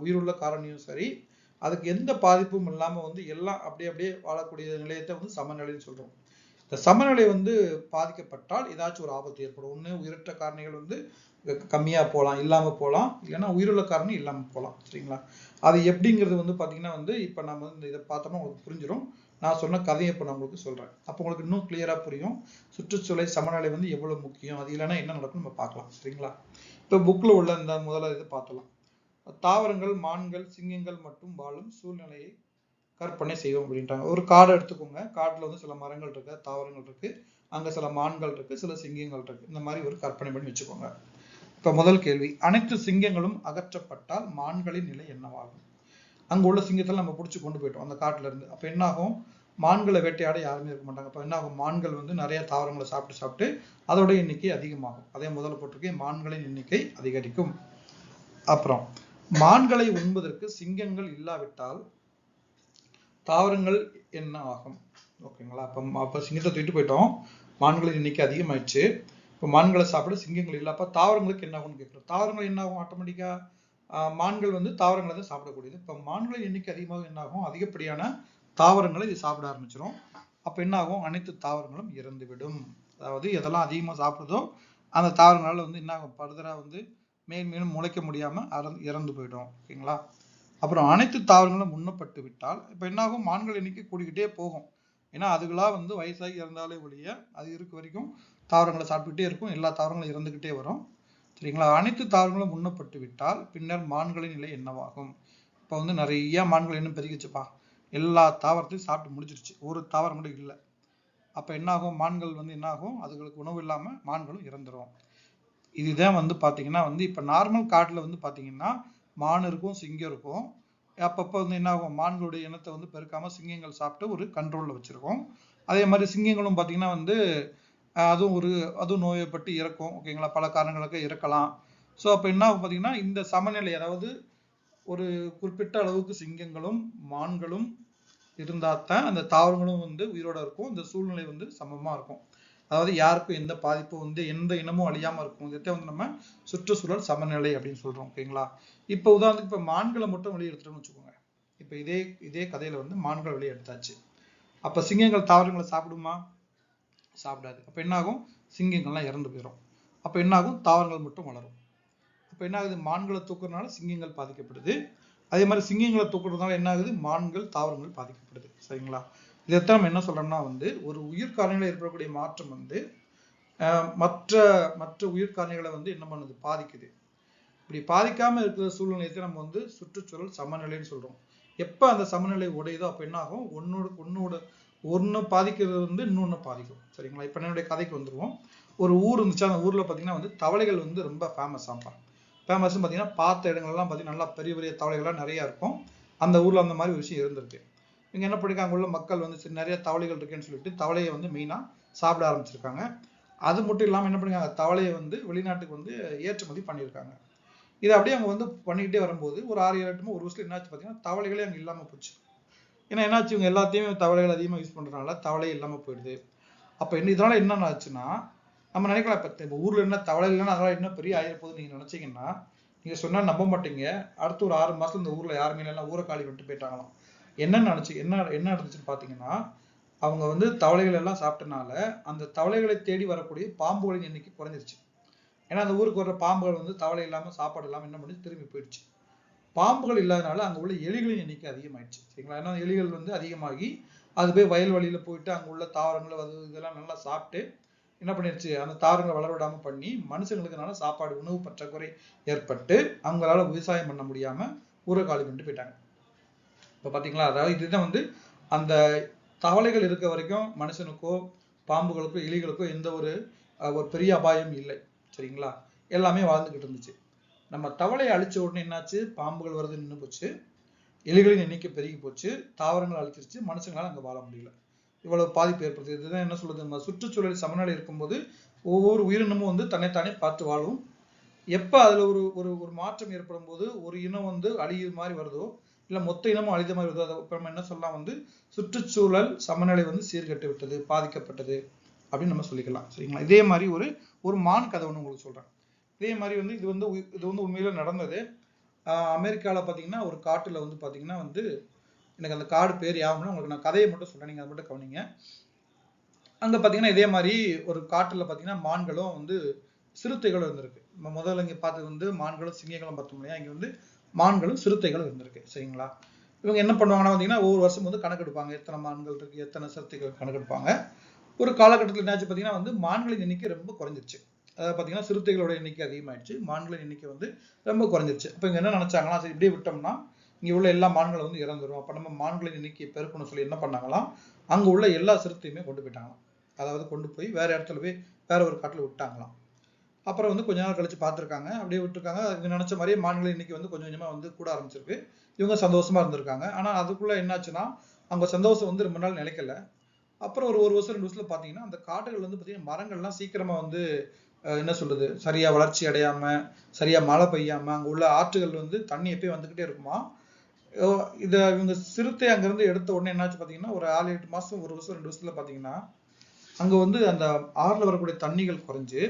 உயிருள்ள காரணியும் சரி, அதுக்கு எந்த பாதிப்பும் இல்லாம வந்து எல்லாம் அப்படியே வாழக்கூடிய நிலையத்தை வந்து சமநிலைன்னு சொல்றோம். இந்த சமநிலை வந்து பாதிக்கப்பட்டால் ஏதாச்சும் ஒரு ஆபத்து ஏற்படும். ஒண்ணு உயிரற்ற காரணிகள் வந்து கம்மியா போகலாம், இல்லாம போகலாம், இல்லைன்னா உயிருள்ள காரணி இல்லாம போகலாம். சரிங்களா? அது எப்படிங்கிறது வந்து பாத்தீங்கன்னா வந்து இப்ப நம்ம வந்து இதை பார்த்தோம்னா உங்களுக்கு புரிஞ்சிடும். நான் சொன்ன கதையை இப்போ நான் உங்களுக்கு சொல்றேன். அப்போ உங்களுக்கு இன்னும் கிளியரா புரியும் சுற்றுச்சூழல் சமநிலை வந்து எவ்வளவு முக்கியம், அது இல்லைன்னா என்ன நடக்கும் நம்ம பார்க்கலாம். சரிங்களா? இப்போ புக்ல உள்ள இந்த முதல்ல இது பார்த்தலாம். தாவரங்கள், மான்கள், சிங்கங்கள் மட்டும் வாழும் சூழ்நிலையை கற்பனை செய்வோம் அப்படின்ட்டாங்க. ஒரு காடை எடுத்துக்கோங்க. காட்டுல வந்து சில மரங்கள் இருக்கு, தாவரங்கள் இருக்கு, அங்க சில மான்கள் இருக்கு, சில சிங்கங்கள் இருக்கு. இந்த மாதிரி ஒரு கற்பனை பண்ணி வச்சுக்கோங்க. இப்ப முதல் கேள்வி, அனைத்து சிங்கங்களும் அகற்றப்பட்டால் மான்களின் நிலை என்னவாகும்? அங்க உள்ள சிங்கத்தில் நம்ம பிடிச்சி கொண்டு போயிட்டோம் அந்த காட்டுல இருந்து. அப்ப என்ன ஆகும்? மான்களை வேட்டையாட யாருமே இருக்க மாட்டாங்க. அப்ப என்ன ஆகும்? மான்கள் வந்து நிறைய தாவரங்களை சாப்பிட்டு சாப்பிட்டு அதோட எண்ணிக்கை அதிகமாகும். அதே முதல்ல போட்டிருக்கேன், மான்களின் எண்ணிக்கை அதிகரிக்கும். அப்புறம் மான்களை உண்பதற்கு சிங்கங்கள் இல்லாவிட்டால் தாவரங்கள் என்ன ஆகும்? ஓகேங்களா? அப்ப சிங்கத்தை தூக்கிட்டு போயிட்டோம், மான்களின் எண்ணிக்கை அதிகமாயிடுச்சு. இப்போ மான்களை சாப்பிட சிங்கங்கள் இல்லை, அப்ப தாவரங்களுக்கு என்ன ஆகும்னு கேட்கிறோம். தாவரங்கள் என்ன ஆகும்? ஆட்டோமேட்டிக்கா மான்கள் வந்து தாவரங்களை தான் சாப்பிடக்கூடியது. இப்போ மான்களின் எண்ணிக்கை அதிகமாக என்ன ஆகும்? அதிகப்படியான தாவரங்களை இது சாப்பிட ஆரம்பிச்சிடும். அப்ப என்ன ஆகும்? அனைத்து தாவரங்களும் இறந்துவிடும். அதாவது எதெல்லாம் அதிகமா சாப்பிடுதோ அந்த தாவரங்களால வந்து என்ன ஆகும்? ஃபர்தரா வந்து மேலும் முளைக்க முடியாம இறந்து போயிடும். ஓகேங்களா? அப்புறம் அனைத்து தாவரங்களும் உண்ணப்பட்டு விட்டால் இப்ப என்ன ஆகும்? மான்கள் எண்ணிக்கை கூடிக்கிட்டே போகும். ஏன்னா அதுகளா வந்து வயசாகி இறந்தாலே ஒழிய அது இருக்க வரைக்கும் தாவரங்களை சாப்பிட்டுக்கிட்டே இருக்கும், எல்லா தாவரங்களும் இறந்துகிட்டே வரும். சரிங்களா? அனைத்து தாவரங்களும் உண்ணப்பட்டு விட்டால் பின்னர் மான்களின் நிலை என்னவாகும்? இப்ப வந்து நிறைய மான்கள் இன்னும் பெருகிச்சுப்பா, எல்லா தாவரத்தையும் சாப்பிட்டு முடிச்சிருச்சு, ஒரு தாவரம் கூட இல்லை. அப்ப என்ன ஆகும்? மான்கள் வந்து என்ன ஆகும்? அதுகளுக்கு உணவு இல்லாம மான்களும் இறந்துரும். இதுதான் வந்து பாத்தீங்கன்னா வந்து இப்ப நார்மல் காட்டுல வந்து பாத்தீங்கன்னா மான் இருக்கும், சிங்கம் இருக்கும். அப்பப்போ வந்து என்ன ஆகும்? மான்களுடைய இனத்தை வந்து பெருக்காம சிங்கங்கள் சாப்பிட்டு ஒரு கண்ட்ரோல்ல வச்சிருக்கோம். அதே மாதிரி சிங்கங்களும் பாத்தீங்கன்னா வந்து அதுவும் நோயப்பட்டு இறக்கும். ஓகேங்களா? பல காரணங்களுக்கு இறக்கலாம். ஸோ அப்ப என்ன ஆகும் பாத்தீங்கன்னா, இந்த சமநிலை, அதாவது ஒரு குறிப்பிட்ட அளவுக்கு சிங்கங்களும் மான்களும் இருந்தாதான் அந்த தாவரங்களும் வந்து உயிரோட இருக்கும், இந்த சூழ்நிலை வந்து சமமா இருக்கும். அதாவது யாருக்கும் எந்த பாதிப்பும் வந்து எந்த இனமும் அழியாம இருக்கும். இதை வந்து நம்ம சுற்றுச்சூழல் சமநிலை அப்படின்னு சொல்றோம். ஓகேங்களா? இப்ப உதாரணத்துக்கு இப்ப மான்களை மட்டும் வெளியே எடுத்துட்டோம்னு வச்சுக்கோங்க. இப்ப இதே கதையில வந்து மான்கள் வெளியே எடுத்தாச்சு. அப்ப சிங்கங்கள் தாவரங்களை சாப்பிடுமா? சாப்பிடாது. அப்ப என்ன ஆகும்? சிங்கங்கள்லாம் இறந்து போயிடும். அப்ப என்ன ஆகும்? தாவரங்கள் மட்டும் வளரும். அப்ப என்ன ஆகுது? மான்களை தூக்குறதுனால சிங்கங்கள் பாதிக்கப்படுது. அதே மாதிரி சிங்கங்களை தூக்குறதுனால என்ன ஆகுது? மான்கள், தாவரங்கள் பாதிக்கப்படுது. சரிங்களா? இதைத்தான் நம்ம என்ன சொல்றோம்னா வந்து ஒரு உயிர்காரணியில ஏற்படக்கூடிய மாற்றம் வந்து மற்ற மற்ற உயிர்காரணிகளை வந்து என்ன பண்ணுது? பாதிக்குது. இப்படி பாதிக்காம இருக்கிற சூழ்நிலையத்தை நம்ம வந்து சுற்றுச்சூழல் சமநிலைன்னு சொல்றோம். எப்ப அந்த சமநிலை உடையுதோ அப்ப என்ன ஆகும்? ஒண்ணு பாதிக்கிறது வந்து இன்னொன்னு பாதிக்கும். சரிங்களா? இப்ப என்னுடைய கதைக்கு வந்துருவோம். ஒரு ஊர் இருந்துச்சு, அந்த ஊர்ல பாத்தீங்கன்னா வந்து தவளைகள் வந்து ரொம்ப ஃபேமஸ் ஆப்பா. ஃபேமஸ் பாத்தீங்கன்னா பார்த்த இடங்கள்லாம் பாத்தீங்கன்னா நல்லா பெரிய பெரிய தவளைகள்லாம் நிறைய இருக்கும். அந்த ஊர்ல அந்த மாதிரி ஒரு விஷயம் இருந்திருக்கு. இங்க என்ன பண்ணிருக்காங்க? அங்க உள்ள மக்கள் வந்து சரி நிறைய தவளைகள் இருக்குன்னு சொல்லிட்டு தவளையை வந்து மெயினா சாப்பிட ஆரம்பிச்சிருக்காங்க. அது மட்டும் இல்லாம என்ன பண்ணிருக்காங்க? தவளையை வந்து வெளிநாட்டுக்கு வந்து ஏற்றுமதி பண்ணியிருக்காங்க. இதை அப்படியே அவங்க வந்து பண்ணிக்கிட்டே வரும்போது ஒரு 6-7 ஒரு வருஷத்துல என்னாச்சு பாத்தீங்கன்னா தவளைகளே அங்க இல்லாம போச்சு. ஏன்னா என்னாச்சு? இவங்க எல்லாத்தையுமே தவளைகள் அதிகமா யூஸ் பண்றதுனால தவளை இல்லாம போயிடுது. அப்ப இதனால என்ன ஆச்சுன்னா, நம்ம நினைக்கலாம் இப்ப ஊர்ல என்ன தவளை இல்லைன்னா அதனால என்ன பெரிய ஆயிரப்போகுதுன்னு நீங்க நினைச்சீங்கன்னா நீங்க சொன்னா நம்ப மாட்டீங்க. அடுத்து ஒரு 6 மாசம் இந்த ஊர்ல யாருமே இல்லைன்னா ஊரை காலி விட்டு போயிட்டாங்களாம். என்ன நடந்துச்சுன்னு பாத்தீங்கன்னா, அவங்க வந்து தவளைகள் எல்லாம் சாப்பிட்டனால அந்த தவளைகளை தேடி வரக்கூடிய பாம்புகளின் எண்ணிக்கை குறைஞ்சிருச்சு. ஏன்னா அந்த ஊருக்கு வர்ற பாம்புகள் வந்து தவளை இல்லாம சாப்பாடு இல்லாம என்ன பண்ணி திரும்பி போயிடுச்சு. பாம்புகள் இல்லாதனால அங்க உள்ள எலிகளின் எண்ணிக்கை அதிகமாயிடுச்சு. சரிங்களா? ஏன்னா எலிகள் வந்து அதிகமாகி அது போய் வயல் வழியில போயிட்டு அங்க உள்ள தாவரங்கள் அது இதெல்லாம் நல்லா சாப்பிட்டு என்ன பண்ணிருச்சு? அந்த தாவரங்களை வளர விடாம பண்ணி மனுஷங்களுக்குனால சாப்பாடு உணவு பற்றாக்குறை ஏற்பட்டு அவங்களால விவசாயம் பண்ண முடியாம ஊரை காலி பண்ணிட்டு போயிட்டாங்க. இப்ப பாத்தீங்களா? அதாவது இதுதான் வந்து அந்த தவளைகள் இருக்க வரைக்கும் மனுஷனுக்கோ பாம்புகளுக்கோ எலிகளுக்கோ எந்த ஒரு பெரிய அபாயம் இல்லை. சரிங்களா? எல்லாமே வாழ்ந்துகிட்டு இருந்துச்சு. நம்ம தவளையை அழிச்ச உடனே என்னாச்சு? பாம்புகள் வருது நின்று போச்சு, எலிகளின் எண்ணிக்கை பெருகி போச்சு, தாவரங்கள் அழிச்சிருச்சு, மனுஷங்களால அங்க வாழ முடியல. இவ்வளவு பாதிப்பு ஏற்படுது. இதுதான் என்ன சொல்றது? நம்ம சுற்றுச்சூழல் சமநிலை இருக்கும்போது ஒவ்வொரு உயிரினமும் வந்து தன்னைத்தானே பார்த்து வாழும். எப்ப அதுல ஒரு ஒரு ஒரு மாற்றம் ஏற்படும் போது ஒரு இனம் வந்து அழியுற மாதிரி வருதோ இல்ல மொத்த இனமும் அழித மாதிரி வருதோ அதை நம்ம என்ன சொல்லலாம் வந்து சுற்றுச்சூழல் சமநிலை வந்து சீர்கெட்டு விட்டது, பாதிக்கப்பட்டது அப்படின்னு நம்ம சொல்லிக்கலாம். சரிங்களா? இதே மாதிரி ஒரு மான் கதை ஒண்ணு உங்களுக்கு சொல்றேன். இதே மாதிரி வந்து இது வந்து உண்மையில நடந்தது. அமெரிக்கால பாத்தீங்கன்னா ஒரு காட்டுல வந்து பாத்தீங்கன்னா வந்து எனக்கு அந்த காடு பேர் யாருன்னா உங்களுக்கு நான் கதையை மட்டும் சொல்றேன், நீங்க அதை மட்டும் கவனிங்க. அங்க பாத்தீங்கன்னா இதே மாதிரி ஒரு காட்டுல பாத்தீங்கன்னா மான்களும் வந்து சிறுத்தைகளும் இருந்திருக்கு. நம்ம முதல்ல இங்க பார்த்தது வந்து மான்களும் சிங்கங்களும் பார்த்தோம் இல்லையா? இங்க வந்து மான்களும் சிறுத்தைகளும் இருந்திருக்கு. சரிங்களா? இவங்க என்ன பண்ணுவாங்கன்னா பார்த்தீங்கன்னா ஒவ்வொரு வருஷம் வந்து கணக்கெடுப்பாங்க, எத்தனை மான்கள் இருக்கு, எத்தனை சிறுத்தைகள் கணக்கெடுப்பாங்க. ஒரு காலகட்டத்தில் என்னாச்சு பார்த்தீங்கன்னா வந்து மான்களின் எண்ணிக்கை ரொம்ப குறைஞ்சிருச்சு. அதாவது பார்த்தீங்கன்னா சிறுத்தைகளோட எண்ணிக்கை அதிகமாயிடுச்சு, மான்களின் எண்ணிக்கை வந்து ரொம்ப குறைஞ்சிருச்சு. அப்போ இவங்க என்ன நினைச்சாங்கன்னா, சரி இப்படியே விட்டோம்னா இங்க உள்ள எல்லா மான்களும் வந்து இறந்துரும். அப்ப நம்ம மான்களின் எண்ணிக்கையை பெருக்கணும்னு சொல்லி என்ன பண்ணாங்களாம், அங்க உள்ள எல்லா சிறுத்தையுமே கொண்டு போயிட்டாங்களாம். அதாவது கொண்டு போய் வேற இடத்துல போய் வேற ஒரு காட்டுல விட்டாங்களாம். அப்புறம் வந்து கொஞ்ச நாள் கழிச்சு பார்த்துருக்காங்க, அப்படியே விட்டுருக்காங்க. இவங்க நினைச்ச மாதிரியே மான்களின் எண்ணிக்கை வந்து கொஞ்சம் கொஞ்சமா வந்து கூட ஆரம்பிச்சிருக்கு. இவங்க சந்தோஷமா இருந்திருக்காங்க. ஆனா அதுக்குள்ள என்னாச்சுன்னா அவங்க சந்தோஷம் வந்து ரொம்ப நாள் நிலைக்கல. அப்புறம் ஒரு வருஷம் 2 வருஷத்துல பாத்தீங்கன்னா அந்த காடுகள் வந்து பாத்தீங்கன்னா மரங்கள்லாம் சீக்கிரமா வந்து என்ன சொல்றது, சரியா வளர்ச்சி அடையாம, சரியா மழை பெய்யாம, அங்க உள்ள ஆற்றுகள் வந்து தண்ணி எப்பயும் வந்துகிட்டே இருக்குமா. இத இவங்க சிறுத்தை அங்கிருந்து எடுத்த உடனே என்னாச்சு பாத்தீங்கன்னா ஒரு 7, 8 மாசம், 1 வருஷம் 2 வருஷத்துல பாத்தீங்கன்னா அங்க வந்து அந்த ஆறுல வரக்கூடிய தண்ணிகள் குறைஞ்சு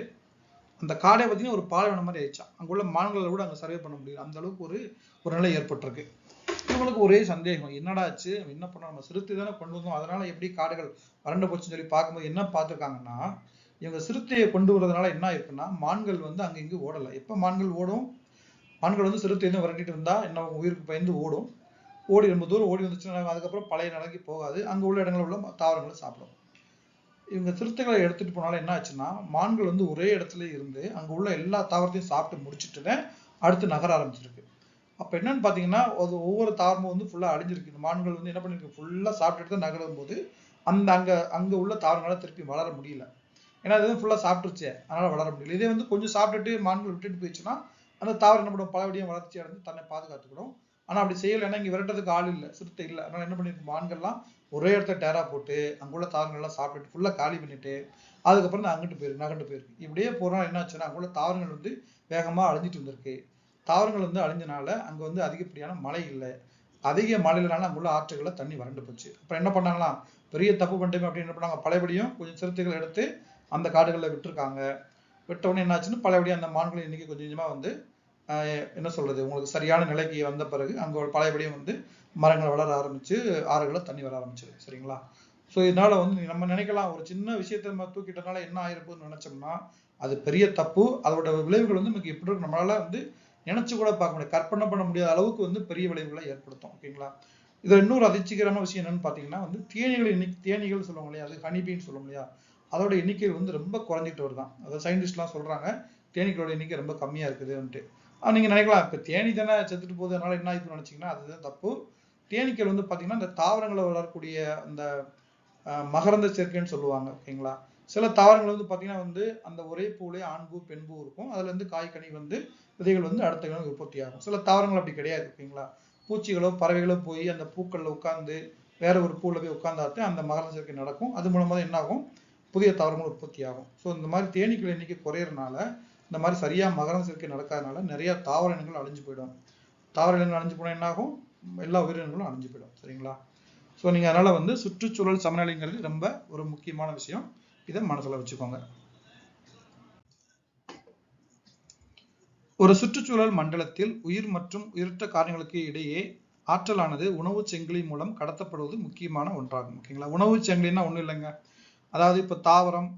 அந்த காடே பாத்தீங்கன்னா ஒரு பாலைவனம் மாதிரி ஆயிடுச்சாம். அங்க உள்ள மான்களை கூட அங்க சர்வே பண்ண முடியல, அந்த அளவுக்கு ஒரு ஒரு நிலை ஏற்பட்டிருக்கு. இவங்களுக்கு ஒரே சந்தேகம், என்னடா ஆச்சு, என்ன பண்ணோம், நம்ம சிறுத்தை தானே கொண்டு வந்தோம், அதனால எப்படி காடுகள் வறண்டு போச்சுன்னு சொல்லி பார்க்கும்போது என்ன பார்த்துருக்காங்கன்னா, இவங்க சிறுத்தையை கொண்டு வரதுனால என்ன ஆயிருக்குன்னா மான்கள் வந்து அங்க இங்கு ஓடலை. எப்ப மான்கள் ஓடும், மான்கள் வந்து சிறுத்தை விரட்டிட்டு இருந்தா என்ன உயிருக்கு பயந்து ஓடும். ஓடி ரொம்ப தூரம் ஓடி வந்துச்சுன்னா அதுக்கப்புறம் பழைய நிலைக்கு போகாது, அங்க உள்ள இடங்களில் உள்ள தாவரங்களை சாப்பிடும். இவங்க சிறுத்தைகளை எடுத்துட்டு போனாலும் என்ன ஆச்சுன்னா மான்கள் வந்து ஒரே இடத்துல இருந்து அங்க உள்ள எல்லா தாவரத்தையும் சாப்பிட்டு முடிச்சுட்டு அடுத்து நகர ஆரம்பிச்சிருக்கு. அப்ப என்னன்னு பாத்தீங்கன்னா அது ஒவ்வொரு தாவரமும் வந்து ஃபுல்லா அழிஞ்சிருக்கு. இந்த மான்கள் வந்து என்ன பண்ணிருக்கு, ஃபுல்லா சாப்பிட்டுட்டு தான் நகரும் போது அந்த அங்க அங்க உள்ள தாவரங்களால திருப்பி வளர முடியல. ஏன்னா அது ஃபுல்லா சாப்பிட்டுருச்சு, அதனால வளர முடியல. இதே வந்து கொஞ்சம் சாப்பிட்டுட்டு மான்கள் விட்டுட்டு போயிடுச்சுன்னா அந்த தாவரம் என்ன பண்ணும், பலபடியும் வளர்ச்சி அடைந்து தன்னை பாதுகாத்துக்கிடும். ஆனா அப்படி செய்யல, ஏன்னா இங்க விரட்டுறதுக்கு ஆள் இல்லை, சிறுத்தை இல்லை. அதனால என்ன பண்ணிருக்கு, மான்கள்லாம் ஒரே இடத்த டேரா போட்டு அங்குள்ள தாவரங்கள் எல்லாம் சாப்பிட்டுட்டு ஃபுல்லா காலி பண்ணிட்டு அதுக்கப்புறம் தான் அங்கிட்டு போயிருக்கு, நகண்டு போயிருக்கு. இப்படியே போறோம் என்ன ஆச்சுன்னா அங்குள்ள தாவரங்கள் வந்து வேகமா அழிஞ்சிட்டு வந்திருக்கு. தாவரங்கள் வந்து அழிஞ்சனால அங்க வந்து அதிகப்படியான மழை இல்லை. அதிக மழையினால அங்குள்ள ஆற்றுகள்ல தண்ணி வறண்டு போச்சு. அப்புறம் என்ன பண்ணாங்களாம், பெரிய தப்பு பண்ணிட்டோமே அப்படின்னு என்ன பண்ணாங்க, பழையபடியும் கொஞ்சம் சிறுத்தைகள் எடுத்து அந்த காடுகளில் விட்டுருக்காங்க. விட்ட உடனே என்னாச்சுன்னு பழையபடியும் அந்த மான்களின் எண்ணிக்கை கொஞ்சம் கொஞ்சமா வந்து என்ன சொல்றது, உங்களுக்கு சரியான நிலைக்கு வந்த பிறகு அங்க பழையபடியும் வந்து மரங்கள் வளர ஆரம்பிச்சு ஆறுகளை தண்ணி வர ஆரம்பிச்சது. சரிங்களா. ஸோ இதனால வந்து நம்ம நினைக்கலாம் ஒரு சின்ன விஷயத்த நம்ம தூக்கிட்டனால என்ன ஆயிருக்கும்னு நினைச்சோம்னா அது பெரிய தப்பு. அதோட விளைவுகள் வந்து நமக்கு எப்படி இருக்கு நம்மளால வந்து நினைச்சு கூட பார்க்க முடியாது, கற்பனை பண்ண முடியாத அளவுக்கு வந்து பெரிய விளைவுகளை ஏற்படுத்தும். ஓகேங்களா. இதுல இன்னொரு அதிர்ச்சிகரமான விஷயம் என்னன்னு பாத்தீங்கன்னா வந்து தேனீகள் எண்ணிக்கை, தேனீகள் சொல்லுவாங்க இல்லையா, அது ஹனிபீன்னு சொல்லுவோம் இல்லையா, அதோட எண்ணிக்கை வந்து ரொம்ப குறைஞ்சிட்டு வருதான். அதாவது சயின்டிஸ்ட் எல்லாம் சொல்றாங்க தேனீக்களோட எண்ணிக்கை ரொம்ப கம்மியா இருக்குதுன்ட்டு. நீங்க நினைக்கலாம் இப்ப தேனி தானே செத்துட்டு போகுது அதனால என்ன ஆயிடுச்சுன்னு நினைச்சீங்கன்னா அதுதான் தப்பு. தேனீக்கள் வந்து பாத்தீங்கன்னா இந்த தாவரங்களை வளரக்கூடிய அந்த மகரந்த சேர்க்கைன்னு சொல்லுவாங்க. ஓகேங்களா. சில தாவரங்கள் வந்து பாத்தீங்கன்னா வந்து அந்த ஒரே பூலே ஆண் பூ பெண் பூ இருக்கும், அதுல இருந்து காய் கனி வந்து விதைகள் வந்து அடுத்த கிழமை உற்பத்தி ஆகும். சில தாவரங்கள் அப்படி கிடையாது. ஓகேங்களா. பூச்சிகளோ பறவைகளோ போய் அந்த பூக்கள்ல உட்கார்ந்து வேற ஒரு பூல போய் உட்கார்ந்தாத்து அந்த மகரந்த சேர்க்கை நடக்கும். அது மூலமா தான் என்ன ஆகும், புதிய தாவரங்கள் உற்பத்தி ஆகும். ஸோ இந்த மாதிரி தேனீக்கள் எண்ணிக்கை குறையறதுனால இந்த மாதிரி சரியா மகரந்த சேர்க்கை நடக்காதனால நிறைய தாவர இனங்கள் அழிஞ்சு போயிடும். தாவர இனங்கள் அழிஞ்சு போனா என்ன ஆகும், எல்லா உயிரினங்களும் அழிஞ்சு போயிடும். சரிங்களா. ஸோ நீங்க அதனால வந்து சுற்றுச்சூழல் சமநிலைங்கிறது ரொம்ப ஒரு முக்கியமான விஷயம், இதை மனசுல வச்சுக்கோங்க. ஒரு சுற்றுச்சூழல் மண்டலத்தில் உயிர் மற்றும் உயிரற்ற காரணிகளுக்கு இடையே ஆற்றலானது உணவு செங்கிலி மூலம் கடத்தப்படுவது முக்கியமான ஒன்றாகும். ஓகேங்களா. உணவு செங்கிலின்னா ஒண்ணும் இல்லைங்க, அதாவது இப்ப தாவரம்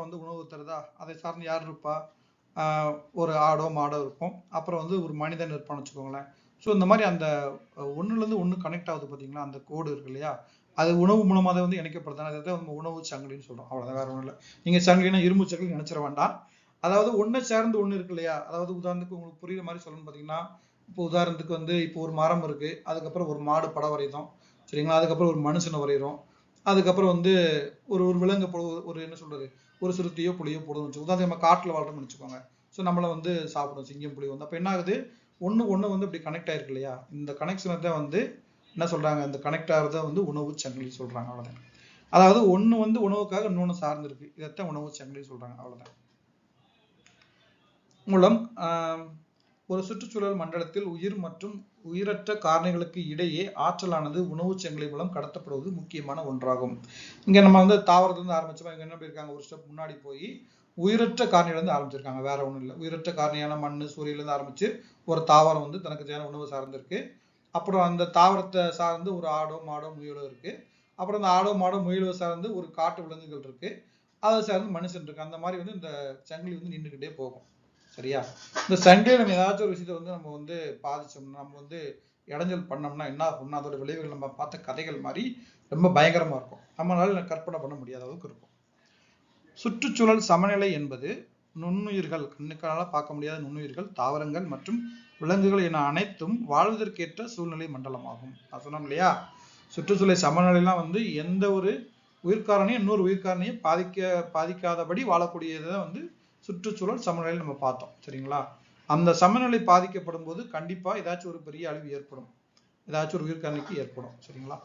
வந்து உணவு தருதா, அதை சார்ந்து யார் இருப்பா, ஒரு ஆடோ மாடோ இருக்கும், அப்புறம் வந்து ஒரு மனிதன் இருப்பான்னு வச்சுக்கோங்களேன். ஸோ இந்த மாதிரி அந்த ஒண்ணுல இருந்து ஒண்ணு கனெக்ட் ஆகுது பாத்தீங்களா, அந்த கோடு இருக்கு இல்லையா, அது உணவு மூலமா தான் வந்து இணைக்கப்படுது. அதை நம்ம உணவு சங்கிலின்னு சொல்றோம். அவ்வளவுதான், வேற ஒண்ணும் இல்லை. நீங்க சங்கிலினா இரும்பு சங்கிலி நினைச்சிட வேண்டாம். அதாவது ஒண்ணை சேர்ந்து ஒண்ணு இருக்கு இல்லையா, அதாவது உதாரணத்துக்கு உங்களுக்கு புரியுற மாதிரி சொல்லணும்னு பாத்தீங்கன்னா, இப்போ உதாரணத்துக்கு வந்து இப்போ ஒரு மரம் இருக்கு, அதுக்கப்புறம் ஒரு மாடு படம் வரைதோம். சரிங்களா. அதுக்கப்புறம் ஒரு மனுஷனை வரைகிறோம். அதுக்கப்புறம் வந்து ஒரு ஒரு விலங்கு ஒரு என்ன சொல்றது, ஒரு சிறுத்தையோ புலியோ போடுவோம் வச்சு, உதாரணம் நம்ம காட்டுல வாழ்றோம்னு வச்சுக்கோங்க. ஸோ நம்மள வந்து சாப்பிடும் சிங்கம் புலி வந்து. அப்ப என்ன ஆகுது, ஒண்ணு வந்து இப்படி கனெக்ட் ஆயிருக்கு இல்லையா, இந்த கனெக்ஷனை தான் வந்து என்ன சொல்றாங்க, இந்த கனெக்ட் ஆகிறத வந்து உணவு சங்கிலி சொல்றாங்க. அவ்வளவுதான். அதாவது ஒண்ணு வந்து உணவுக்காக இன்னொன்னு சார்ந்து இருக்கு, இதைத்தான் உணவு சங்கிலி சொல்றாங்க. அவ்வளவுதான். மூலம் ஒரு சுற்றுச்சூழல் மண்டலத்தில் உயிர் மற்றும் உயிரற்ற காரணிகளுக்கு இடையே ஆற்றலானது உணவு சங்கிலி மூலம் கடத்தப்படுவது முக்கியமான ஒன்றாகும். இங்க நம்ம வந்து தாவரத்திலிருந்து ஆரம்பிச்சோம், இங்க என்ன பண்ணிருக்காங்க, ஒரு ஸ்டெப் முன்னாடி போய் உயிரற்ற காரணியில இருந்து ஆரம்பிச்சிருக்காங்க. வேற ஒண்ணும் இல்லை, உயிரற்ற காரணியான மண்ணு சூரியன்ல இருந்து ஆரம்பிச்சு ஒரு தாவரம் வந்து தனக்கு தேவையான உணவு சார்ந்திருக்கு. அப்புறம் அந்த தாவரத்தை சார்ந்து ஒரு ஆடோ மாடோ முயலோ இருக்கு. அப்புறம் அந்த ஆடோ மாடோ முயலோ சார்ந்து ஒரு காட்டு விலங்குகள் இருக்கு. அதை சார்ந்து மனுஷன் இருக்கு. அந்த மாதிரி வந்து இந்த சங்கிலி வந்து நின்றுகிட்டே போகும். சரியா. இந்த சங்கிலியை நம்ம ஏதாச்சும் ஒரு விஷயத்தை வந்து நம்ம வந்து பாதிச்சோம்னா, நம்ம வந்து இடைஞ்சல் பண்ணோம்னா என்ன ஆகும்னா அதோட விளைவுகள் நம்ம பார்த்த கதைகள் மாதிரி ரொம்ப பயங்கரமா இருக்கும். நம்மளால கற்பனை பண்ண முடியாத அளவுக்கு இருக்கும். சுற்றுச்சூழல் சமநிலை என்பது நுண்ணுயிர்கள், கண்ணுக்கால பார்க்க முடியாத நுண்ணுயிர்கள், தாவரங்கள் மற்றும் விலங்குகள் என அனைத்தும் வாழ்வதற்கேற்ற சூழ்நிலை மண்டலமாகும். நான் சொன்னோம் இல்லையா, சுற்றுச்சூழல் சமநிலைலாம் வந்து எந்த ஒரு உயிர்காரணியும் இன்னொரு உயிர்காரணியும் பாதிக்காதபடி வாழக்கூடியதை வந்து சுற்றுச்சூழல் சமநிலை நம்ம பார்த்தோம். சரிங்களா? அந்த சமநிலை பாதிக்கப்படும் போது கண்டிப்பா ஏதாச்சும் ஒரு பெரிய அழிவு ஏற்படும், ஏதாச்சும் ஒரு உயிர்காரணிக்கு ஏற்படும். சரிங்களா?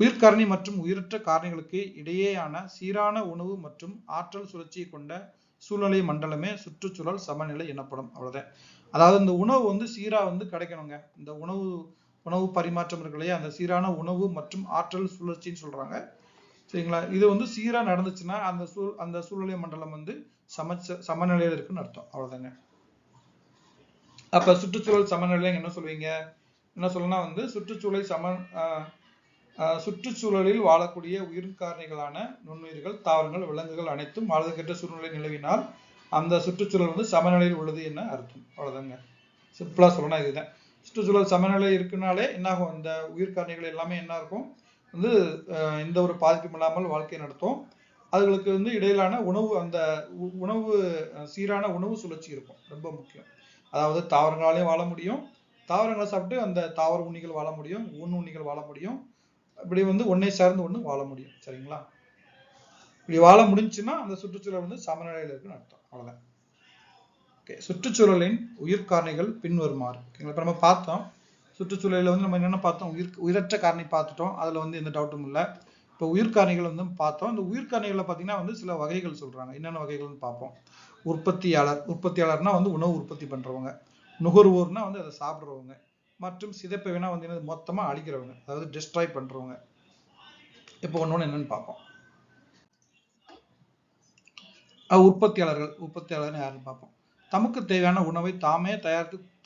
உயிர்காரணி மற்றும் உயிரற்ற காரணிகளுக்கு இடையேயான சீரான உணவு மற்றும் ஆற்றல் சுழற்சியை கொண்ட சூழ்நிலை மண்டலமே சுற்றுச்சூழல் சமநிலை எனப்படும். அவ்வளவுதான். அதாவது இந்த உணவு வந்து சீரா வந்து கிடைக்கணுங்க. இந்த உணவு பரிமாற்றம் இருக்கு இல்லையா, அந்த சீரான உணவு மற்றும் ஆற்றல் சுழற்சின்னு சொல்றாங்க. சரிங்களா? இது வந்து சீரா நடந்துச்சுன்னா அந்த சூழ்நிலை மண்டலம் வந்து சமநிலையில இருக்குன்னு அர்த்தம். அவ்வளவுதாங்க. அப்ப சுற்றுச்சூழல் சமநிலை என்ன சொல்லுவீங்க? என்ன சொல்லணும்னா வந்து சுற்றுச்சூழலில் வாழக்கூடிய உயிர்காரணிகளான நுண்ணுயிர்கள், தாவரங்கள், விலங்குகள் அனைத்தும் வாழ்வதற்கேற்ற சூழ்நிலை நிலவினால் அந்த சுற்றுச்சூழல் வந்து சமநிலையில் உள்ளது என்ன அர்த்தம். அவ்வளவுதாங்க. சிம்பிளா சொல்லணும் இதுதான். சுற்றுச்சூழல் சமநிலை இருக்குனாலே என்னாகும், இந்த உயிர்காரணிகள் எல்லாமே என்ன இருக்கும் வந்து எந்த ஒரு பாதிப்பும் இல்லாமல் வாழ்க்கை நடத்தும். அதுகளுக்கு வந்து இடையிலான உணவு சீரான உணவு சுழற்சி இருக்கும், ரொம்ப முக்கியம். அதாவது தாவரங்களாலையும் வாழ முடியும், தாவரங்களை சாப்பிட்டு அந்த தாவர உண்ணிகள் வாழ முடியும், உண்ணிகள் வாழ முடியும். இப்படி வந்து ஒன்னை சார்ந்து ஒண்ணு வாழ முடியும். சரிங்களா? இப்படி வாழ முடிஞ்சுன்னா அந்த சுற்றுச்சூழல் வந்து சமநிலையில் இருக்குன்னு அர்த்தம். அவ்வளவுதான். சுற்றுச்சூழலின் உயிர்காரணிகள் பின்வருமாறு. இப்ப நம்ம பார்த்தோம் சுற்றுச்சூழலில் வந்து நம்ம என்னென்ன பார்த்தோம், உயிரற்ற காரணி பார்த்துட்டோம், அதுல வந்து எந்த டவுட்டும் இல்லை. இப்போ உயிர்காரணிகள் வந்து பார்த்தோம். இந்த உயிர்காரணிகளை பார்த்தீங்கன்னா வந்து சில வகைகள் சொல்றாங்க. என்னென்ன வகைகள்னு பார்ப்போம். உற்பத்தியாளர்னா வந்து உணவு உற்பத்தி பண்றவங்க, நுகர்வோர்னா வந்து அதை சாப்பிடுறவங்க, மற்றும் சிதைப்பைனா வந்து என்னது மொத்தமா அழிக்கிறவங்க, அதாவது டிஸ்ட்ராய் பண்றவங்க. இப்போ ஒன்னொன்னு என்னன்னு பார்ப்போம். உற்பத்தியாளர்னு யாருன்னு பார்ப்போம். தமக்கு தேவையான உணவை தாமே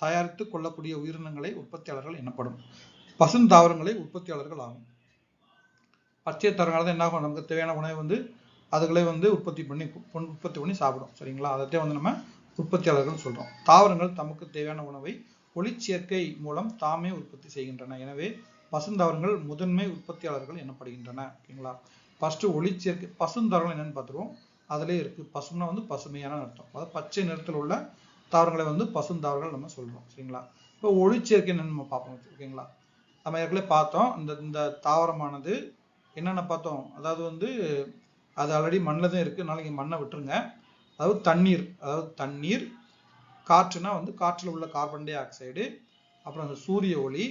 தயாரித்து கொள்ளக்கூடிய உயிரினங்களை உற்பத்தியாளர்கள் எனப்படும். பசுந்தாவரங்களை உற்பத்தியாளர்கள் ஆகும். பச்சை தாவரங்கள் தான் என்ன ஆகும், நமக்கு தேவையான உணவை வந்து அதுகளை வந்து உற்பத்தி பண்ணி சாப்பிடும். சரிங்களா? அதைத்தான் வந்து நம்ம உற்பத்தியாளர்கள் சொல்றோம். தாவரங்கள் தமக்கு தேவையான உணவை ஒளிச்சேர்க்கை மூலம் தாமே உற்பத்தி செய்கின்றன. எனவே பசுந்தாவரங்கள் முதன்மை உற்பத்தியாளர்கள் எனப்படுகின்றன. ஓகேங்களா? ஃபர்ஸ்ட் ஒளிச்சேர்க்கை. பசுந்தாவரங்கள் என்னன்னு பார்த்துருவோம். அதிலே இருக்கு. பசும்னா வந்து பசுமையான அர்த்தம். அதாவது பச்சை நிறத்தில் உள்ள தாவரங்களை வந்து பசுந்தாவரங்கள் நம்ம சொல்றோம். சரிங்களா? இப்போ ஒளிச்சேர்க்கை என்னன்னு நம்ம பார்ப்போம். ஓகேங்களா? நம்ம ஏற்கனவே பார்த்தோம். இந்த தாவரமானது என்னென்ன பார்த்தோம், அதாவது வந்து அது ஆல்ரெடி மண்ணில் தான் இருக்கு, நாளைக்கு மண்ணை விட்டுருங்க. அதாவது தண்ணீர், காற்றுனா வந்து காற்றில் உள்ள கார்பன் டை ஆக்சைடு, அப்புறம் அந்த சூரிய ஒளி,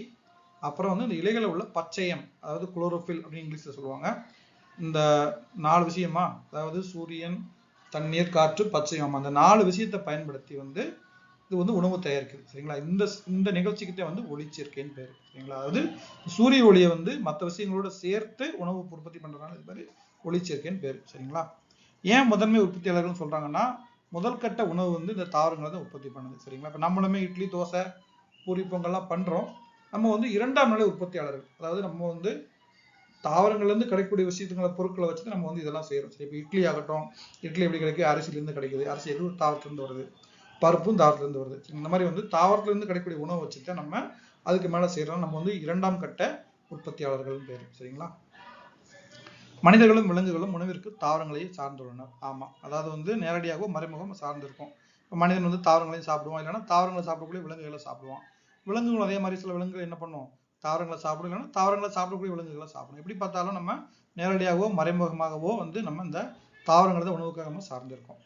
அப்புறம் வந்து இந்த இலைகளில் உள்ள பச்சையம், அதாவது குளோரோஃபில் அப்படின்னு இங்கிலீஷ்ல சொல்லுவாங்க. இந்த 4 விஷயமா, அதாவது சூரியன், தண்ணீர், காற்று, பச்சையம், அந்த 4 விஷயத்தை பயன்படுத்தி வந்து இது வந்து உணவு தயாரிக்குது. சரிங்களா? இந்த நிகழ்ச்சிக்கிட்ட வந்து ஒளிச்சேர்க்கைன்னு பேரு. சரிங்களா? அதாவது சூரிய ஒளியை வந்து மற்ற விஷயங்களோட சேர்த்து உணவு உற்பத்தி பண்றதுனால இது மாதிரி ஒளிச்சேர்க்கைன்னு பேரு. சரிங்களா? ஏன் முதன்மை உற்பத்தியாளர்கள் சொல்றாங்கன்னா, முதல் கட்ட உணவு வந்து இந்த தாவரங்களை தான் உற்பத்தி பண்ணுது. சரிங்களா? இப்ப நம்மளுமே இட்லி, தோசை, பூரி, பொங்கல்லாம் பண்றோம். நம்ம வந்து 2ஆம் நிலை உற்பத்தியாளர்கள். அதாவது நம்ம வந்து தாவரங்கள்ல இருந்து கிடைக்கக்கூடிய விஷயத்துங்களை பொருட்களை வச்சுட்டு நம்ம வந்து இதெல்லாம் செய்யறோம். சரி, இப்ப இட்லி ஆகட்டும், இட்லி எப்படி கிடைக்குது, அரிசியிலிருந்து கிடைக்குது, அரிசி எது தாவரத்திலிருந்து வருது, பருப்பும் தாவரத்திலிருந்து வருது. இந்த மாதிரி வந்து தாவரத்திலிருந்து கிடைக்கக்கூடிய உணவை வச்சுட்டு நம்ம அதுக்கு மேல செய்யறோம். நம்ம வந்து 2ஆம் கட்ட உற்பத்தியாளர்கள் பேரு. சரிங்களா? மனிதர்களும் விலங்குகளும் உணவிற்கு தாவரங்களையே சார்ந்துள்ளனர். ஆமா, அதாவது வந்து நேரடியாகவோ மறைமுகமாக சார்ந்திருக்கும். இப்போ மனிதன் வந்து தாவரங்களையும் சாப்பிடுவான், இல்லைன்னா தாவரங்களை சாப்பிடக்கூடிய விலங்குகளை சாப்பிடுவான். விலங்குகள் அதே மாதிரி சில விலங்குகள் என்ன பண்ணும், தாவரங்களை சாப்பிடும், இல்லைன்னா தாவரங்களை சாப்பிடக்கூடிய விலங்குகளை சாப்பிடும். எப்படி பார்த்தாலும் நம்ம நேரடியாகவோ மறைமுகமாகவோ வந்து நம்ம இந்த தாவரங்களது உணவுக்காக நம்ம சார்ந்திருக்கோம்.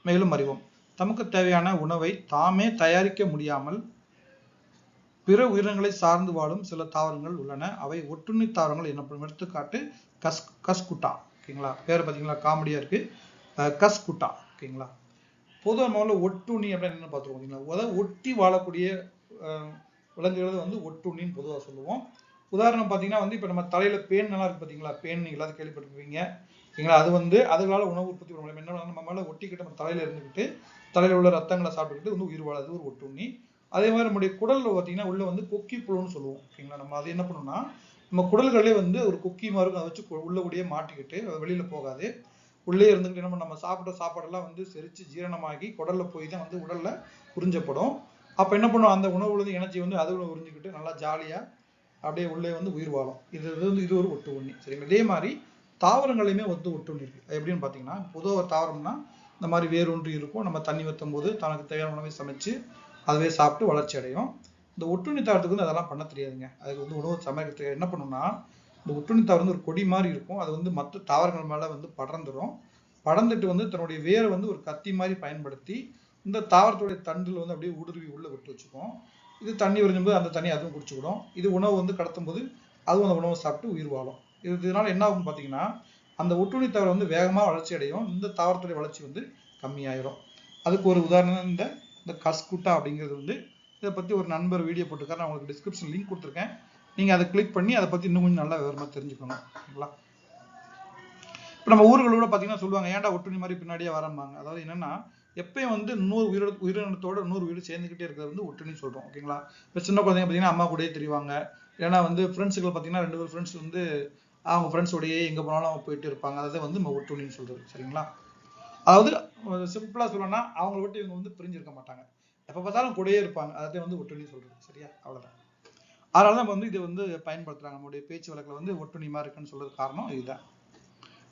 மேலும் அறிவோம். தமக்கு தேவையான உணவை தாமே தயாரிக்க முடியாமல் பிற உயிரினங்களை சார்ந்து வாழும் சில தாவரங்கள் உள்ளன. அவை ஒட்டுண்ணி தாவரங்கள் எனப்படும். எடுத்துக்காட்டு கஸ்குட்டா. ஓகேங்களா? பேரை பார்த்தீங்களா, காமெடியா இருக்கு. கஸ்குட்டா. ஓகேங்களா? பொதுவாக முதல்ல ஒட்டுண்ணி அப்படின்னு என்ன பார்த்துருவோம். அதாவது ஒட்டி வாழக்கூடிய விலங்குகளை வந்து ஒட்டுண்ணின்னு பொதுவாக சொல்லுவோம். உதாரணம் பார்த்தீங்கன்னா வந்து இப்போ நம்ம தலையில பேன் நல்லா இருக்கு பார்த்தீங்களா, பேன் நீங்க எல்லாரும் கேள்விப்பட்டிருப்பீங்க. ஓகேங்களா? அது வந்து அதுகளால உணவு உற்பத்தி பண்ண முடியும். என்ன நம்ம மேல ஒட்டிக்கிட்டு நம்ம தலையில இருந்துக்கிட்டு தலையில உள்ள ரத்தங்களை சாப்பிட்டுக்கிட்டு வந்து உயிர் வாழது ஒரு ஒட்டுண்ணி. அதே மாதிரி நம்முடைய குடல்ல பார்த்தீங்கன்னா உள்ள வந்து கொக்கி புழுன்னு சொல்லுவோம். ஓகேங்களா? நம்ம அது என்ன பண்ணணும்னா, நம்ம குடல்களே வந்து ஒரு கொக்கி மாதிரி அதை வச்சு உள்ள கூடயே மாட்டிக்கிட்டு வெளியில போகாது. உள்ளே இருந்துக்கிட்டு நம்ம சாப்பிட்ற சாப்பாடெல்லாம் வந்து செரிச்சு ஜீரணமாகி குடல்ல போய் தான் வந்து உடல்ல உறிஞ்சப்படும். அப்ப என்ன பண்ணும், அந்த உணவுல இருந்து எனர்ஜி வந்து அதுல உறிஞ்சிக்கிட்டு நல்லா ஜாலியா அப்படியே உள்ளே வந்து உயிர் வாழும். இது ஒரு ஒட்டு உண்ணி. சரிங்களா? இதே மாதிரி தாவரங்களையுமே ஒட்டு உண்ணி இருக்கு. எப்படின்னு பாத்தீங்கன்னா, பொதுவாக ஒரு தாவரம்னா இந்த மாதிரி வேரூன்றி இருக்கும். நம்ம தண்ணி ஊற்றும் போது தனக்கு தேவையான உணவை சமைச்சு அதுவே சாப்பிட்டு வளர்ச்சி அடையும். இந்த ஒட்டுண்ணி தாவரத்துக்கு வந்து அதெல்லாம் பண்ண தெரியாதுங்க. அதுக்கு வந்து உணவு சமைக்கிறதுக்கு என்ன பண்ணும்னா, இந்த ஒட்டுண்ணி தாவரம் வந்து ஒரு கொடி மாதிரி இருக்கும். அது வந்து மற்ற தாவரங்கள் மேல வந்து படர்ந்துடும். படர்ந்துட்டு வந்து தன்னுடைய வேரை வந்து ஒரு கத்தி மாதிரி பயன்படுத்தி இந்த தாவரத்துடைய தண்டில் வந்து அப்படியே ஊடுருவி உள்ள விட்டு வச்சுக்கும். இது தண்ணி உறிஞ்சும் போது அந்த தண்ணி அதுவும் குடிச்சுக்கிடும். இது உணவு வந்து கடத்தும் போது அதுவும் அந்த உணவை சாப்பிட்டு உயிர் வாழும். இதனால என்ன ஆகும் பாத்தீங்கன்னா, அந்த ஒட்டுண்ணி தாவரம் வந்து வேகமா வளர்ச்சி அடையும். இந்த தாவரத்துடைய வளர்ச்சி வந்து கம்மியாயிரும். அதுக்கு ஒரு உதாரணம் இந்த கஸ்குட்டா அப்படிங்கிறது வந்து, இதை பத்தி ஒரு நண்பர் வீடியோ போட்டிருக்காரு. நான் உங்களுக்கு டிஸ்கிரிப்ஷன் லிங்க் கொடுத்துருக்கேன். நீங்க அதை கிளிக் பண்ணி அதை பத்தி இன்னும் கொஞ்சம் நல்லா விவரமா தெரிஞ்சுக்கணும். ஓகேங்களா? இப்ப நம்ம ஊர்களோட பாத்தீங்கன்னா சொல்லுவாங்க, ஏன்டா ஒட்டுண்ணி மாதிரி பின்னாடியே வரம்பாங்க. அதாவது என்னன்னா, எப்பயும் வந்து இன்னொரு உயிரினத்தோட இன்னொரு உயிர் சேர்ந்துக்கிட்டே இருக்கிறது வந்து ஒட்டுண்ணி சொல்றோம். ஓகேங்களா? இப்ப சின்ன குழந்தைங்க பாத்தீங்கன்னா அம்மா கூடயே தெரிவாங்க. ஏன்னா வந்து ஃப்ரெண்ட்ஸுகள் பாத்தீங்கன்னா 2 பேர் ஃப்ரெண்ட்ஸ் வந்து அவங்க ஃப்ரெண்ட்ஸோடயே எங்க போனாலும் அவங்க போயிட்டு இருப்பாங்க. அதை வந்து நம்ம ஒட்டுண்ணின்னு சொல்றது. சரிங்களா? அதாவது சிம்பிளா சொல்லணும்னா அவங்களை விட்டு இவங்க வந்து பிரிஞ்சிருக்க மாட்டாங்க. எப்ப பார்த்தாலும் கூடயே இருப்பாங்க. அதை வந்து ஒட்டுண்ணி சொல்றது. சரியா? அவ்வளவுதான். அதனாலதான் நம்ம வந்து இது வந்து பயன்படுத்துறாங்க. நம்மளுடைய பேச்சு வழக்குல வந்து ஒட்டுண்ணிமா இருக்குன்னு சொல்றது காரணம் இதுதான்.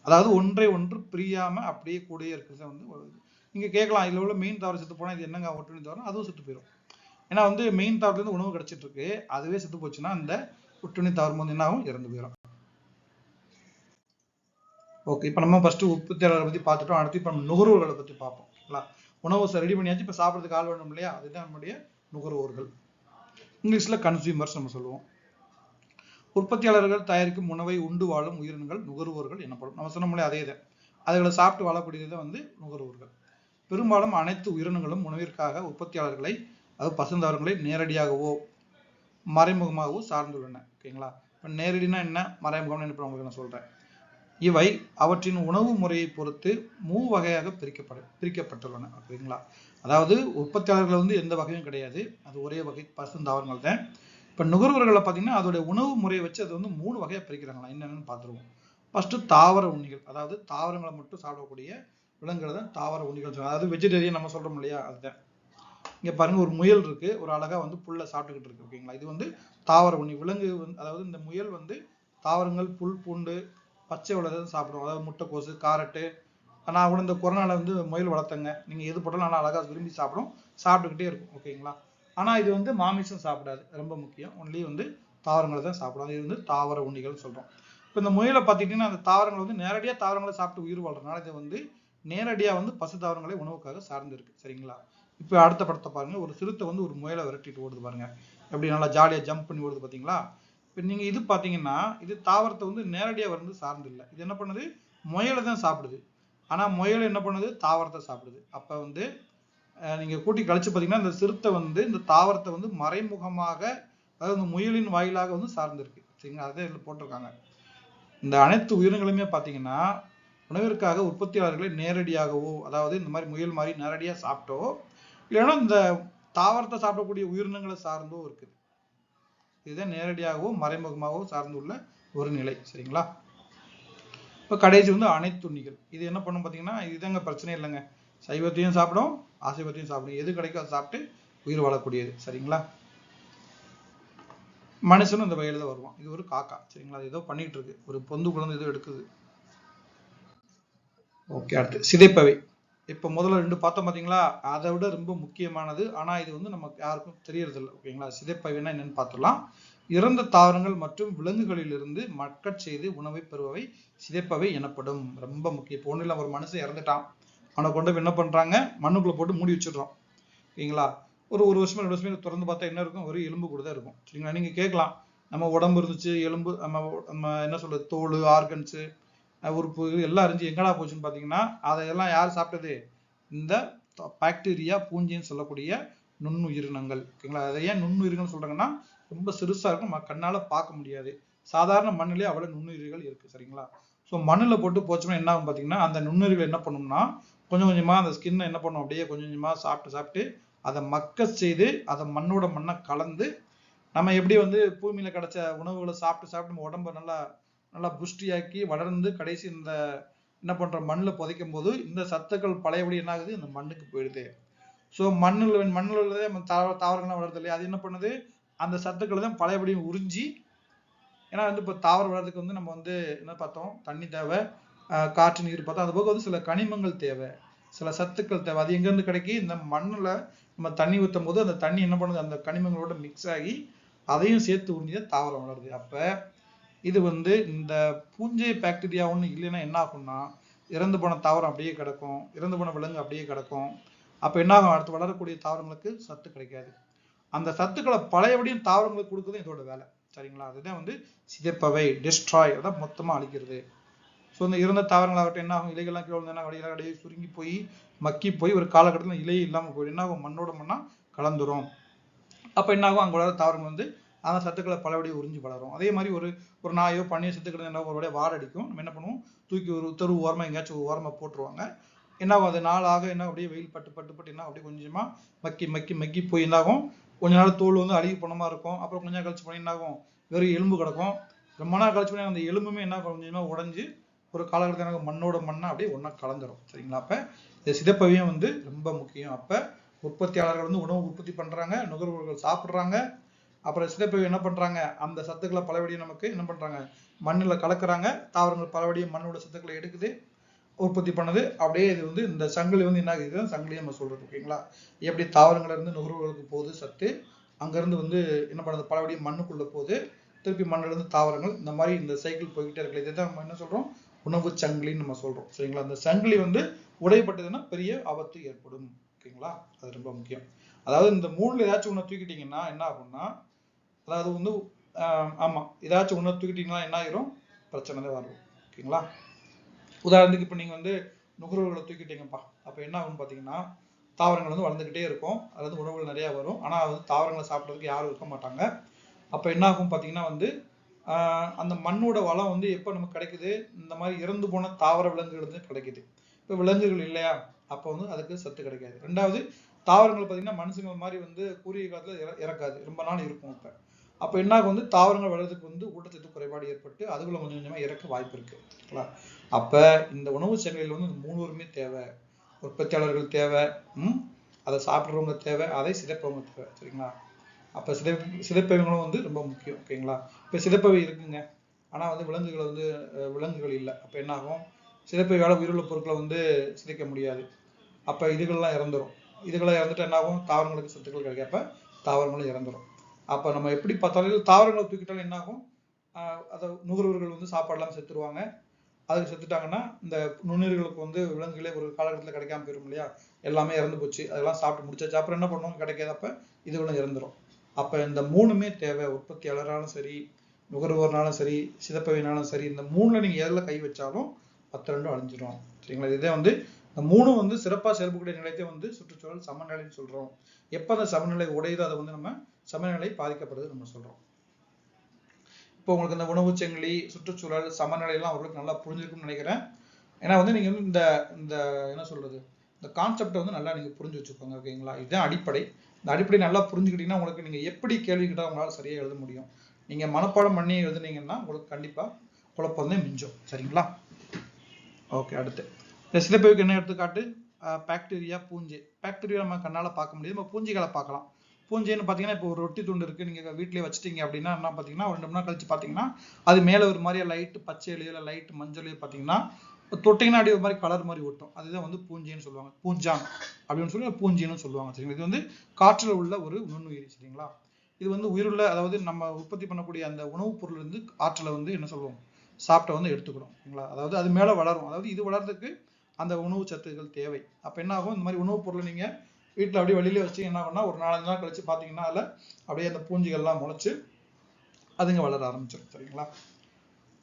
அதாவது ஒன்றை ஒன்று பிரியாம அப்படியே கூடயே இருக்கிறது வந்து நீங்க கேட்கலாம், இதுல உள்ள மெயின் தாவரம் செத்து போனா இது என்னங்க ஒட்டுண்ணி தாவரம்? அதுவும் செத்து போயிடும். ஏன்னா வந்து மெயின் தாவரத்துல இருந்து உணவு கிடைச்சிட்டு இருக்கு. அதுவே செத்து போச்சுன்னா அந்த ஒட்டுண்ணி தாவரம் வந்து என்ன ஆகும்? இறந்து போயிடும். ஓகே, இப்ப நம்ம ஃபர்ஸ்ட் உற்பத்தியாளரை பத்தி பார்த்துட்டோம். அடுத்து இப்ப நுகர்வோர்களை பத்தி பார்ப்போம். உணவு ரெடி பண்ணியாச்சு, இப்ப சாப்பிட்றதுக்கு ஆள் வேணும் இல்லையா? அதுதான் நம்முடைய நுகர்வோர்கள். இங்கிலீஷ்ல கன்சியூமர்ஸ் நம்ம சொல்லுவோம். உற்பத்தியாளர்கள் தயாரிக்கும் உணவை உண்டு வாழும் உயிரினங்கள் நுகர்வோர்கள் எனப்படும். நம்ம சொன்ன அதே இதை அதுகளை சாப்பிட்டு வாழக்கூடியதை வந்து நுகர்வோர்கள். பெரும்பாலும் அனைத்து உயிரினங்களும் உணவிற்காக உற்பத்தியாளர்களை, அதாவது பசுந்தாவரங்களை நேரடியாகவோ மறைமுகமாகவோ சார்ந்துள்ளன. ஓகேங்களா? இப்ப நேரடினா என்ன, மறைமுகம்னு என்ன உங்களுக்கு நான் சொல்றேன். இவை அவற்றின் உணவு முறையை பொறுத்து வகையாக பிரிக்கப்பட்டுள்ளன. ஓகேங்களா? அதாவது உற்பத்தியாளர்கள் வந்து எந்த வகையும் கிடையாது, அது ஒரே வகை பசுந்தாவரங்கள் தான். இப்ப நுகர்வோர்களை பார்த்தீங்கன்னா அதோட உணவு முறையை வச்சு அது வந்து 3 வகையா பிரிக்கிறாங்களா, என்னென்னு பார்த்துருவோம். ஃபர்ஸ்ட் தாவர உண்ணிகள், அதாவது தாவரங்களை மட்டும் சாப்பிடக்கூடிய விலங்குகள் தான் தாவர உண்ணிகள். அதாவது வெஜிடேரியன் நம்ம சொல்றோம் இல்லையா? அதுதான். இங்க பாருங்க, ஒரு முயல் இருக்கு, ஒரு அழகா வந்து புல்லை சாப்பிட்டுக்கிட்டு இருக்கு. ஓகேங்களா? இது வந்து தாவர உண்ணி விலங்கு. அதாவது இந்த முயல் வந்து தாவரங்கள், புல், பூண்டு, பச்சை உள்ளதை சாப்பிடும். அதாவது முட்டைக்கோசு, காரட்டு. நான் கூட இந்த கொரோனால வந்து முயல் வளர்த்தங்க. நீங்க எது போட்டாலும் நல்லா அழகா விரும்பி சாப்பிடும், சாப்பிட்டுக்கிட்டே இருக்கும். ஓகேங்களா? ஆனா இது வந்து மாமிசம் சாப்பிடாது, ரொம்ப முக்கியம். ஒன்லி வந்து தாவரங்களை தான் சாப்பிடும். இது வந்து தாவர உண்ணிகள் சொல்றோம். இப்ப இந்த முயலை பார்த்துக்கிட்டீங்கன்னா அந்த தாவரங்கள் வந்து நேரடியா தாவரங்களை சாப்பிட்டு உயிர் வாழ்றதுனால இது வந்து நேரடியா வந்து பசு தாவரங்களை உணவுக்காக சார்ந்து இருக்கு. சரிங்களா? இப்ப அடுத்த படத்தை பாருங்க. ஒரு சிறுத்தை வந்து ஒரு முயலை விரட்டிட்டு ஓடுது பாருங்க, எப்படி நல்லா ஜாலியா ஜம்ப் பண்ணி ஓடுது பாத்தீங்களா? இப்ப நீங்க இது பாத்தீங்கன்னா இது தாவரத்தை வந்து நேரடியா வந்து சார்ந்து இல்லை. இது என்ன பண்ணுது? முயலை தான் சாப்பிடுது. ஆனா முயல் என்ன பண்ணுது? தாவரத்தை சாப்பிடுது. அப்ப வந்து நீங்க கூட்டி கழிச்சு பாத்தீங்கன்னா இந்த சிறுத்தை வந்து இந்த தாவரத்தை வந்து மறைமுகமாக, அதாவது இந்த முயலின் வாயிலாக வந்து சார்ந்திருக்கு. சரிங்களா? அதே இதுல போட்டிருக்காங்க. இந்த அனைத்து உயிரினங்களுமே பாத்தீங்கன்னா உணவிற்காக உற்பத்தியாளர்களை நேரடியாகவோ, அதாவது இந்த மாதிரி முயல் மாதிரி நேரடியா சாப்பிட்டோ, இல்லைன்னா இந்த தாவரத்தை சாப்பிடக்கூடிய உயிரினங்களை சார்ந்தோ இருக்குது. இதுதான் நேரடியாகவோ மறைமுகமாகவோ சார்ந்துள்ள ஒரு நிலை. சரிங்களா? இப்ப கடைசி வந்து அனைத்துண்ணிகள். இது என்ன பண்ணும் பாத்தீங்கன்னா, இதுதாங்க பிரச்சனை இல்லைங்க. சைவத்தையும் சாப்பிடும், அசைவத்தையும் சாப்பிடும். எது கிடைக்கும் அதை சாப்பிட்டு உயிர் வாழக்கூடியது. சரிங்களா? மனுஷனும் இந்த வகையில தான் வருவான். இது ஒரு காக்கா. சரிங்களா? ஏதோ பண்ணிட்டு இருக்கு, ஒரு பொந்து குழந்தை ஏதோ எடுக்குது. ஓகே, அடுத்து சிதைப்பவை. இப்ப முதல்ல 2 பார்த்தோம் பாத்தீங்களா? அதை விட ரொம்ப முக்கியமானது, ஆனா இது வந்து நமக்கு யாருக்கும் தெரியறது இல்லை. ஓகேங்களா? சிதைப்பவைன்னா என்னன்னு பார்த்துடலாம். இறந்த தாவரங்கள் மற்றும் விலங்குகளிலிருந்து மக்கட் செய்து உணவை பெறுபவை சிதைப்பவை எனப்படும். ரொம்ப முக்கியம். இப்போ ஒன்றும் இல்லை, ஒரு மனுஷன் இறந்துட்டான், அவனை கொண்டு என்ன பண்றாங்க? மண்ணுக்குள்ள போட்டு மூடி வச்சிடுறோம். ஓகேங்களா? ஒரு வருஷமா 2 வருஷமா திறந்து பார்த்தா என்ன இருக்கும்? ஒரு எலும்பு கூட தான் இருக்கும். சரிங்களா? நீங்க கேட்கலாம், நம்ம உடம்பு இருந்துச்சு, எலும்பு நம்ம என்ன சொல்றது, தோல், ஆர்கன்ஸ், உறுப்பு எல்லாம் அறிஞ்சு எங்கடா போச்சுன்னு பாத்தீங்கன்னா அதையெல்லாம் யார் சாப்பிட்டது? இந்த பாக்டீரியா, பூஞ்சின்னு சொல்லக்கூடிய நுண்ணுயிரினங்கள். ஓகேங்களா? அதை ஏன் நுண்ணுயிரினங்கள் சொல்றாங்கன்னா ரொம்ப சிறுசா இருக்கும், கண்ணால பார்க்க முடியாது. சாதாரண மண்ணிலே அவ்வளவு நுண்ணுயிரிகள் இருக்கு. சரிங்களா? ஸோ மண்ணில் போட்டு போச்சோம்னா என்ன ஆகும் பாத்தீங்கன்னா, அந்த நுண்ணுயிரிகள் என்ன பண்ணும்னா கொஞ்சம் கொஞ்சமா அந்த ஸ்கின்னை என்ன பண்ணும், அப்படியே கொஞ்சம் கொஞ்சமா சாப்பிட்டு அதை மக்க செய்து அதை மண்ணோட மண்ணை கலந்து, நம்ம எப்படி வந்து பூமியில கிடைச்ச உணவுகளை சாப்பிட்டு நம்ம உடம்ப நல்லா புஷ்டியாக்கி வளர்ந்து கடைசி இந்த என்ன பண்ற மண்ணில் புதைக்கும் போது இந்த சத்துக்கள் பழையபடி என்ன ஆகுது? இந்த மண்ணுக்கு போயிடுது. ஸோ மண்ணில் உள்ளதே தாவரங்கள்லாம் வளருது இல்லையா, அது என்ன பண்ணுது, அந்த சத்துக்களை தான் பழையபடியும் உறிஞ்சி. ஏன்னா வந்து இப்போ தாவரம் வளர்றதுக்கு வந்து நம்ம வந்து என்ன பார்த்தோம், தண்ணி தேவை, காற்று நீர் பார்த்தோம். அது போக வந்து சில கனிமங்கள் தேவை, சில சத்துக்கள் தேவை. அது எங்கேருந்து கிடைக்கி, இந்த மண்ணில் நம்ம தண்ணி ஊற்றும் போது அந்த தண்ணி என்ன பண்ணுது, அந்த கனிமங்களோட மிக்ஸ் ஆகி அதையும் சேர்த்து உறிஞ்சி தாவரம் வளருது. அப்போ இது வந்து இந்த பூஞ்சை பாக்டீரியா ஒன்று இல்லைன்னா என்ன ஆகும்னா, இறந்து போன தாவரம் அப்படியே கிடக்கும், இறந்து போன விலங்கு அப்படியே கிடக்கும். அப்போ என்ன ஆகும், அடுத்து வளரக்கூடிய தாவரங்களுக்கு சத்து கிடைக்காது. அந்த சத்துக்களை பழையபடியும் தாவரங்களுக்கு கொடுக்குறது இதோட வேலை. சரிங்களா, அதுதான் வந்து சிதைப்பவை, டிஸ்ட்ராய், அதான் மொத்தமாக அழிக்கிறது. ஸோ இந்த இறந்த தாவரங்களாகட்டும் என்ன ஆகும், இலைகள்லாம் கீழே வந்ததுன்னா கடையே சுருங்கி போய் மக்கி போய் ஒரு காலகட்டத்தில் இலை இல்லாமல் போயிடும். என்ன ஆகும், மண்ணோட மண்ணா கலந்துரும். அப்போ என்ன ஆகும், அங்கே வளர தாவரங்கள் வந்து அந்த சத்துக்களை பலபடியும் உறிஞ்சி வளரும். அதே மாதிரி ஒரு நாயோ பனியோ சத்துக்கள் என்ன ஒரு வாடடிக்கும். நம்ம என்ன பண்ணுவோம், தூக்கி ஒரு தெரு ஓரமாக எங்கேயாச்சும் ஒரு ஓரமாக போட்டுருவாங்க. என்ன ஆகும், அது நாளாக என்ன அப்படியே வெயில் பட்டு என்ன அப்படியே கொஞ்சமாக மக்கி போய் என்னாகும், கொஞ்ச நாள் தோல் வந்து அழுகி போன மாதிரி இருக்கும். அப்புறம் கொஞ்ச நாள் கழிச்சு போய் என்ன ஆகும், வெறும் எலும்பு கிடக்கும். ரொம்ப நாள் கழிச்சு போய் அந்த எலும்புமே என்ன கொஞ்சமாக உடஞ்சி ஒரு காலகட்டத்தில் மண்ணோட மண்ணா அப்படியே ஒன்றா கலந்துரும். சரிங்களா, அப்போ இந்த சிதைப்பவியம் வந்து ரொம்ப முக்கியம். அப்போ உற்பத்தியாளர்கள் வந்து உணவு உற்பத்தி பண்ணுறாங்க, நுகர்வோர்கள் சாப்பிட்றாங்க. அப்புறம் சிதைப்பவியம் என்ன பண்ணுறாங்க, அந்த சத்துக்களை பலபடியும் நமக்கு என்ன பண்ணுறாங்க, மண்ணில் கலக்குறாங்க. தாவரங்கள் பலபடியும் மண்ணோட சத்துக்களை எடுக்குது, உற்பத்தி பண்ணுது. அப்படியே இது வந்து இந்த சங்கிலி வந்து என்ன ஆகுது, சங்கிலி நம்ம சொல்றது. ஓகேங்களா, எப்படி தாவரங்கள்ல இருந்து நுகர்வுகளுக்கு போகுது சத்து, அங்கிருந்து வந்து என்ன பண்ணுறது, பலபடியும் மண்ணுக்குள்ள போகுது, திருப்பி மண்ணில இருந்து தாவரங்கள், இந்த மாதிரி இந்த சைக்கிள் போய்கிட்டே இருக்கு. இதுதான் நம்ம என்ன சொல்றோம், உணவு சங்கிலின்னு நம்ம சொல்றோம். சரிங்களா, அந்த சங்கிலி வந்து உடைப்பட்டதுன்னா பெரிய ஆபத்து ஏற்படும். ஓகேங்களா, அது ரொம்ப முக்கியம். அதாவது இந்த மூணுல ஏதாச்சும் ஒண்ணு தூக்கிட்டீங்கன்னா என்ன ஆகும்னா, அதாவது வந்து ஆமா, ஏதாச்சும் ஒண்ணு தூக்கிட்டீங்கன்னா என்ன ஆயிரும், பிரச்சனை தான் வரும். ஓகேங்களா, உதாரணத்துக்கு இப்போ நீங்கள் வந்து நுகர்வுகளை தூக்கிட்டீங்கப்பா, அப்போ என்ன ஆகும்னு பார்த்தீங்கன்னா, தாவரங்கள் வந்து வளர்ந்துக்கிட்டே இருக்கும், அதாவது உணவுகள் நிறையா வரும். ஆனால் அது தாவரங்களை சாப்பிட்றதுக்கு யாரும் இருக்க மாட்டாங்க. அப்போ என்ன ஆகும் பார்த்தீங்கன்னா வந்து அந்த மண்ணோட வளம் வந்து எப்போ நமக்கு கிடைக்குது, இந்த மாதிரி இறந்து போன தாவர விலங்குகள் வந்து கிடைக்குது. இப்போ விலங்குகள் இல்லையா, அப்போ வந்து அதுக்கு சத்து கிடைக்காது. ரெண்டாவது, தாவரங்கள் பார்த்தீங்கன்னா மனுஷங்க மாதிரி வந்து குறுகிய காலத்தில் இறக்காது, ரொம்ப நாள் இருக்கும். அப்போ என்ன ஆகும், வந்து தாவரங்கள் வளர்றதுக்கு வந்து ஊட்டச்சத்து குறைபாடு ஏற்பட்டு அதுக்குள்ள கொஞ்சம் கொஞ்சமாக இறக்க வாய்ப்பு இருக்கு. அப்போ இந்த உணவு சங்கிலியில் வந்து இந்த மூணுமே தேவை. உற்பத்தியாளர்கள் தேவை, அதை சாப்பிட்றவங்க தேவை, அதை சிதைப்பவங்க தேவை. சரிங்களா, அப்போ சிதைப்பவங்களும் வந்து ரொம்ப முக்கியம். ஓகேங்களா, இப்போ சிதைப்பவை இருக்குங்க, ஆனால் வந்து விலங்குகள் இல்லை. அப்போ என்ன ஆகும், சிதைப்பவையால் உயிருள்ள பொருட்களை வந்து சிதைக்க முடியாது. அப்போ இதுகள்லாம் இறந்துடும். இதுகளாம் இறந்துட்டு என்ன ஆகும், தாவரங்களுக்கு சத்துக்கள் கிடைக்கப்ப தாவரங்களும் இறந்துடும். அப்போ நம்ம எப்படி பார்த்தாலும் தாவரங்களை தூக்கிட்டாலும் என்ன ஆகும், அதை நுகர்வோர்கள் வந்து சாப்பாடுலாம் செத்துருவாங்க. அதுக்கு செத்துட்டாங்கன்னா இந்த நுண்ணுயிர்களுக்கு வந்து விலங்குகளே ஒரு காலகட்டத்தில் கிடைக்காம போயிடும் இல்லையா, எல்லாமே இறந்து போச்சு, அதெல்லாம் சாப்பிட்டு முடிச்சாச்சு. அப்புறம் என்ன பண்ணுவோம், கிடைக்காதப்ப இதுகளும் இறந்துடும். அப்போ இந்த மூணுமே தேவை. உற்பத்தியாளராலும் சரி, நுகர்வோர்னாலும் சரி, சிதைப்பவையினாலும் சரி, இந்த மூணுல நீங்கள் எதில் கை வச்சாலும் 10 அழிஞ்சிடும். சரிங்களா, இதே வந்து இந்த மூணும் வந்து சிறப்பாக செயல்படக்கூடிய நிலையத்தை வந்து சுற்றுச்சூழல் சமநிலைன்னு சொல்கிறோம். எப்போ அந்த சமநிலை உடையுதோ அதை வந்து நம்ம சமநிலை பாதிக்கப்படுது நம்ம சொல்கிறோம். இப்போ உங்களுக்கு இந்த உணவு சங்கிலி, சுற்றுச்சூழல் சமநிலையெல்லாம் அவர்களுக்கு நல்லா புரிஞ்சிருக்கும்னு நினைக்கிறேன். ஏன்னா வந்து நீங்கள் வந்து இந்த என்ன சொல்கிறது, இந்த கான்செப்டை வந்து நல்லா நீங்கள் புரிஞ்சு வச்சுக்கோங்க. ஓகேங்களா, இதுதான் அடிப்படை. இந்த அடிப்படை நல்லா புரிஞ்சுக்கிட்டீங்கன்னா உங்களுக்கு நீங்கள் எப்படி கேள்வி கேட்டால் உங்களால் சரியாக எழுத முடியும். நீங்கள் மனப்பாடம் பண்ணி எழுதுனீங்கன்னா உங்களுக்கு கண்டிப்பாக குழப்பம் தான் மிஞ்சும். சரிங்களா, ஓகே. அடுத்து இந்த சிதைப்பவைக்கு என்ன எடுத்துக்காட்டு, பாக்டீரியா, பூஞ்சை. பாக்டீரியா நம்ம கண்ணால் பார்க்க முடியாது, நம்ம பூஞ்சைகளை பார்க்கலாம். பூஞ்சைன்னு பார்த்தீங்கன்னா இப்போ ஒரு ரொட்டி துண்டு இருக்குது, நீங்கள் வீட்டிலே வச்சுட்டீங்க அப்படின்னா என்ன பார்த்தீங்கன்னா, ஒரு 2 மணி நேரம் கழிச்சு பார்த்தீங்கன்னா அது மேலே ஒரு மாதிரியா லைட்டு பச்சையிலையோ இல்லை லைட்டு மஞ்சளையோ பார்த்தீங்கன்னா தொட்டிங்கன்னா அடி ஒரு மாதிரி கலர் மாதிரி ஒட்டும். அதுதான் வந்து பூஞ்சைன்னு சொல்லுவாங்க, பூஞ்சான் அப்படின்னு சொல்லி பூஞ்சின்னு சொல்லுவாங்க. சரிங்களா, இது வந்து காற்றில் உள்ள ஒரு நுண்ணுயிரி. சரிங்களா, இது வந்து உயிருள்ள, அதாவது நம்ம உற்பத்தி பண்ணக்கூடிய அந்த உணவுப் பொருள் இருந்து ஆற்றலை வந்து என்ன சொல்லுவோம், சாப்பிட்ட வந்து எடுத்துக்கணும். சரிங்களா, அதாவது அது மேலே வளரும், அதாவது இது வளர்றதுக்கு அந்த உணவு சத்துக்கள் தேவை. அப்போ என்ன ஆகும், இந்த மாதிரி உணவுப் பொருளை நீங்கள் வீட்டில் அப்படியே வெளியில வச்சு என்ன ஆகும்னா ஒரு 4-5 நாள் கழிச்சு பார்த்தீங்கன்னா அதில் அப்படியே அந்த பூஞ்சிகள்லாம் முளைச்சு அதுங்க வளர ஆரம்பிச்சிடும். சரிங்களா,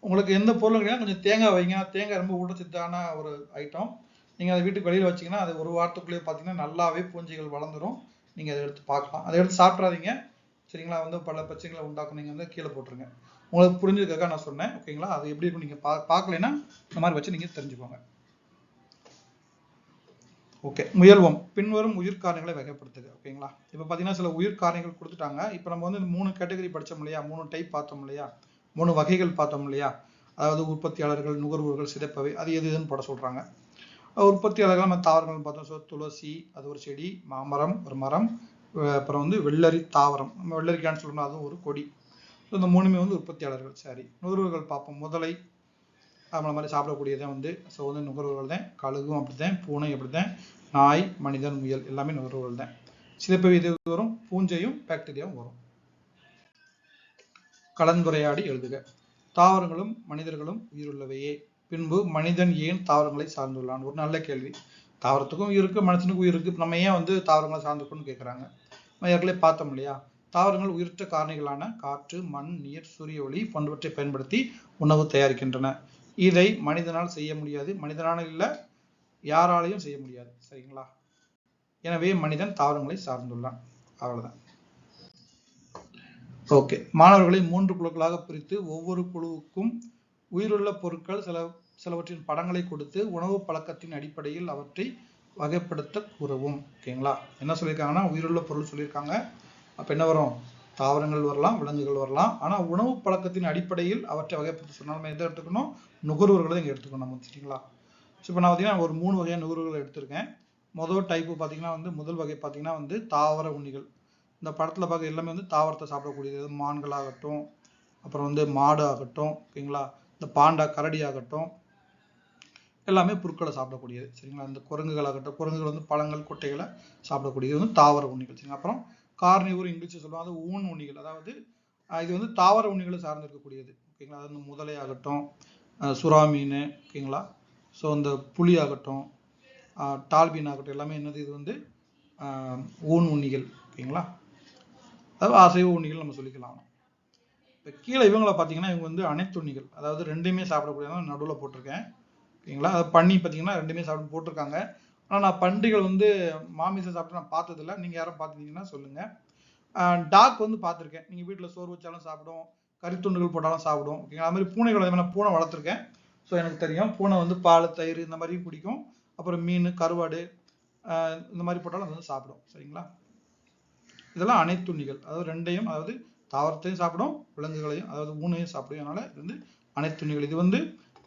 உங்களுக்கு எந்த பொருளும் கிடையாது, கொஞ்சம் தேங்காய் வைங்க. தேங்காய் ரொம்ப ஊட்டச்சத்தான ஒரு ஐட்டம். நீங்கள் அதை வீட்டுக்கு வெளியில் வச்சிங்கன்னா அது ஒரு வாரத்துக்குள்ளேயே பார்த்தீங்கன்னா நல்லாவே பூஞ்சிகள் வளர்ந்துடும். நீங்கள் அதை எடுத்து பார்க்கலாம், அதை எடுத்து சாப்பிட்றாதீங்க. சரிங்களா, வந்து பல பிரச்சனைகளை உண்டாக்கும். நீங்கள் வந்து கீழே போட்டுருங்க. உங்களுக்கு புரிஞ்சதுக்காக நான் சொன்னேன். ஓகேங்களா, அது எப்படி இருக்கும் நீங்கள் பார்க்கலைன்னா இந்த மாதிரி வச்சு நீங்கள் தெரிஞ்சுக்கோங்க. ஓகே, முயல்வோம். பின்வரும் உயிர்காரணிகளை வகைப்படுத்துக. ஓகேங்களா, இப்போ பார்த்தீங்கன்னா சில உயிர்காரணிகள் கொடுத்துட்டாங்க. இப்போ நம்ம வந்து 3 கேட்டகரி படித்தோம் இல்லையா, 3 டைப் பார்த்தோம் இல்லையா, 3 வகைகள் பார்த்தோம் இல்லையா, அதாவது உற்பத்தியாளர்கள், நுகர்வோர்கள், சிதைப்பவை, அது எதுன்னு போட சொல்கிறாங்க. உற்பத்தியாளர்கள் நம்ம தாவரங்கள் பார்த்தோம். துளசி அது ஒரு செடி, மாமரம் ஒரு மரம், அப்புறம் வந்து வெள்ளரி தாவரம், நம்ம வெள்ளரிக்கான்னு சொல்லணும், அதுவும் ஒரு கொடி. இந்த மூணுமே வந்து உற்பத்தியாளர்கள். சரி, நுகர்வோர்கள் பார்ப்போம். முதலை நம்மள மாதிரி சாப்பிடக்கூடியதான் வந்து நுகர்வோர்கள் தான். கழுகும் அப்படித்தான், பூனை அப்படித்தான், நாய், மனிதன், முயல் எல்லாமே நுகர்வோர்கள் தான். சிலப்பவி இது வரும், பூஞ்சையும் பாக்டீரியாவும் வரும். கலந்துரையாடி எழுதுக. தாவரங்களும் மனிதர்களும் உயிருள்ளவையே, பின்பு மனிதன் ஏன் தாவரங்களை சார்ந்துள்ளான்? ஒரு நல்ல கேள்வி. தாவரத்துக்கும் உயிர் இருக்கு, மனுஷனுக்கும் உயிர் இருக்கு, நம்ம ஏன் வந்து தாவரங்களை சார்ந்துக்கணும்னு கேட்குறாங்க. நம்ம ஏற்கனவே பார்த்தோம் இல்லையா? தாவரங்கள் உயிரற்ற காரணிகளான காற்று, மண், நீர், சூரிய ஒளி போன்றவற்றை பயன்படுத்தி உணவு தயாரிக்கின்றன. இதை மனிதனால் செய்ய முடியாது, மனிதனால இல்ல யாராலையும் செய்ய முடியாது. சரிங்களா? எனவே மனிதன் தாவரங்களை சார்ந்துள்ளான். அவ்வளவுதான். ஓகே, மாணவர்களை 3 குழுக்களாக பிரித்து ஒவ்வொரு குழுவுக்கும் உயிருள்ள பொருட்கள் சிலவற்றின் படங்களை கொடுத்து உணவு பழக்கத்தின் அடிப்படையில் அவற்றை வகைப்படுத்த கூறவும். ஓகேங்களா? என்ன சொல்லியிருக்காங்கன்னா உயிருள்ள பொருள் சொல்லியிருக்காங்க. அப்ப என்ன வரும்? தாவரங்கள் வரலாம், விலங்குகள் வரலாம். ஆனா உணவு பழக்கத்தின் அடிப்படையில் அவற்றை வகைப்படுத்த சொன்னா நம்ம எதை எடுத்துக்கணும்? நுகர்வோர்களை இங்க எடுத்துக்கணும் நம்ம. சரிங்களா? இப்போ நான் பார்த்தீங்கன்னா ஒரு 3 வகையான நுகர்வோர்களை எடுத்திருக்கேன். முதல் டைப்பு பார்த்தீங்கன்னா வந்து முதல் வகை பார்த்தீங்கன்னா வந்து தாவர உண்ணிகள். இந்த படத்துல பார்க்க எல்லாமே வந்து தாவரத்தை சாப்பிடக்கூடியது. மான்கள் ஆகட்டும், அப்புறம் வந்து மாடு ஆகட்டும், ஓகேங்களா, இந்த பாண்டா கரடி ஆகட்டும், எல்லாமே புற்களை சாப்பிடக்கூடியது. சரிங்களா? இந்த குரங்குகள் ஆகட்டும், குரங்குகள் வந்து பழங்கள் கொட்டைகளை சாப்பிடக்கூடியது வந்து தாவர உண்ணிகள். சரிங்களா? அப்புறம் கார்னிவோர் இங்கிலீஷ் சொல்லுவாங்க, அது ஊன் உண்ணிகள். அதாவது இது வந்து தாவர உண்ணிகளை சார்ந்து இருக்கக்கூடியது. ஓகேங்களா? அது முதலை ஆகட்டும், சுறா மீன், ஓகேங்களா, ஸோ இந்த புலி ஆகட்டும், டால்பின் ஆகட்டும், எல்லாமே என்னது? இது வந்து ஊன் உண்ணிகள். ஓகேங்களா? அதாவது அசைவ உண்ணிகள் நம்ம சொல்லிக்கலாம். இப்போ கீழே இவங்களை பார்த்தீங்கன்னா இவங்க வந்து அனைத்துண்ணிகள், அதாவது ரெண்டுமே சாப்பிடக்கூடியதான் நடுவில் போட்டிருக்கேன். ஓகேங்களா? அது பண்ணி பார்த்தீங்கன்னா ரெண்டுமே சாப்பிட போட்டிருக்காங்க. ஆனால் நான் பன்றிகள் வந்து மாமிசம் சாப்பிட்டு நான் பார்த்ததில்ல. நீங்கள் யாரும் பார்த்துட்டீங்கன்னா சொல்லுங்கள். டாக் வந்து பார்த்துருக்கேன். நீங்கள் வீட்டில் சோறு வச்சாலும் சாப்பிடும், கறித்துண்டுகள் போட்டாலும் சாப்பிடும். ஓகேங்களா? அது மாதிரி பூனைகளை நான் பூனை வளர்த்துருக்கேன். ஸோ எனக்கு தெரியும். பூனை வந்து பால், தயிர் இந்த மாதிரி பிடிக்கும். அப்புறம் மீன், கருவாடு இந்த மாதிரி போட்டாலும் அது வந்து சாப்பிடும். சரிங்களா? இதெல்லாம் அனைத்துண்ணிகள். அதாவது ரெண்டையும், அதாவது தாவரத்தையும் சாப்பிடும், விலங்குகளையும், அதாவது ஊனையும் சாப்பிடும். அதனால இது வந்து அனைத்துண்ணிகள். இது வந்து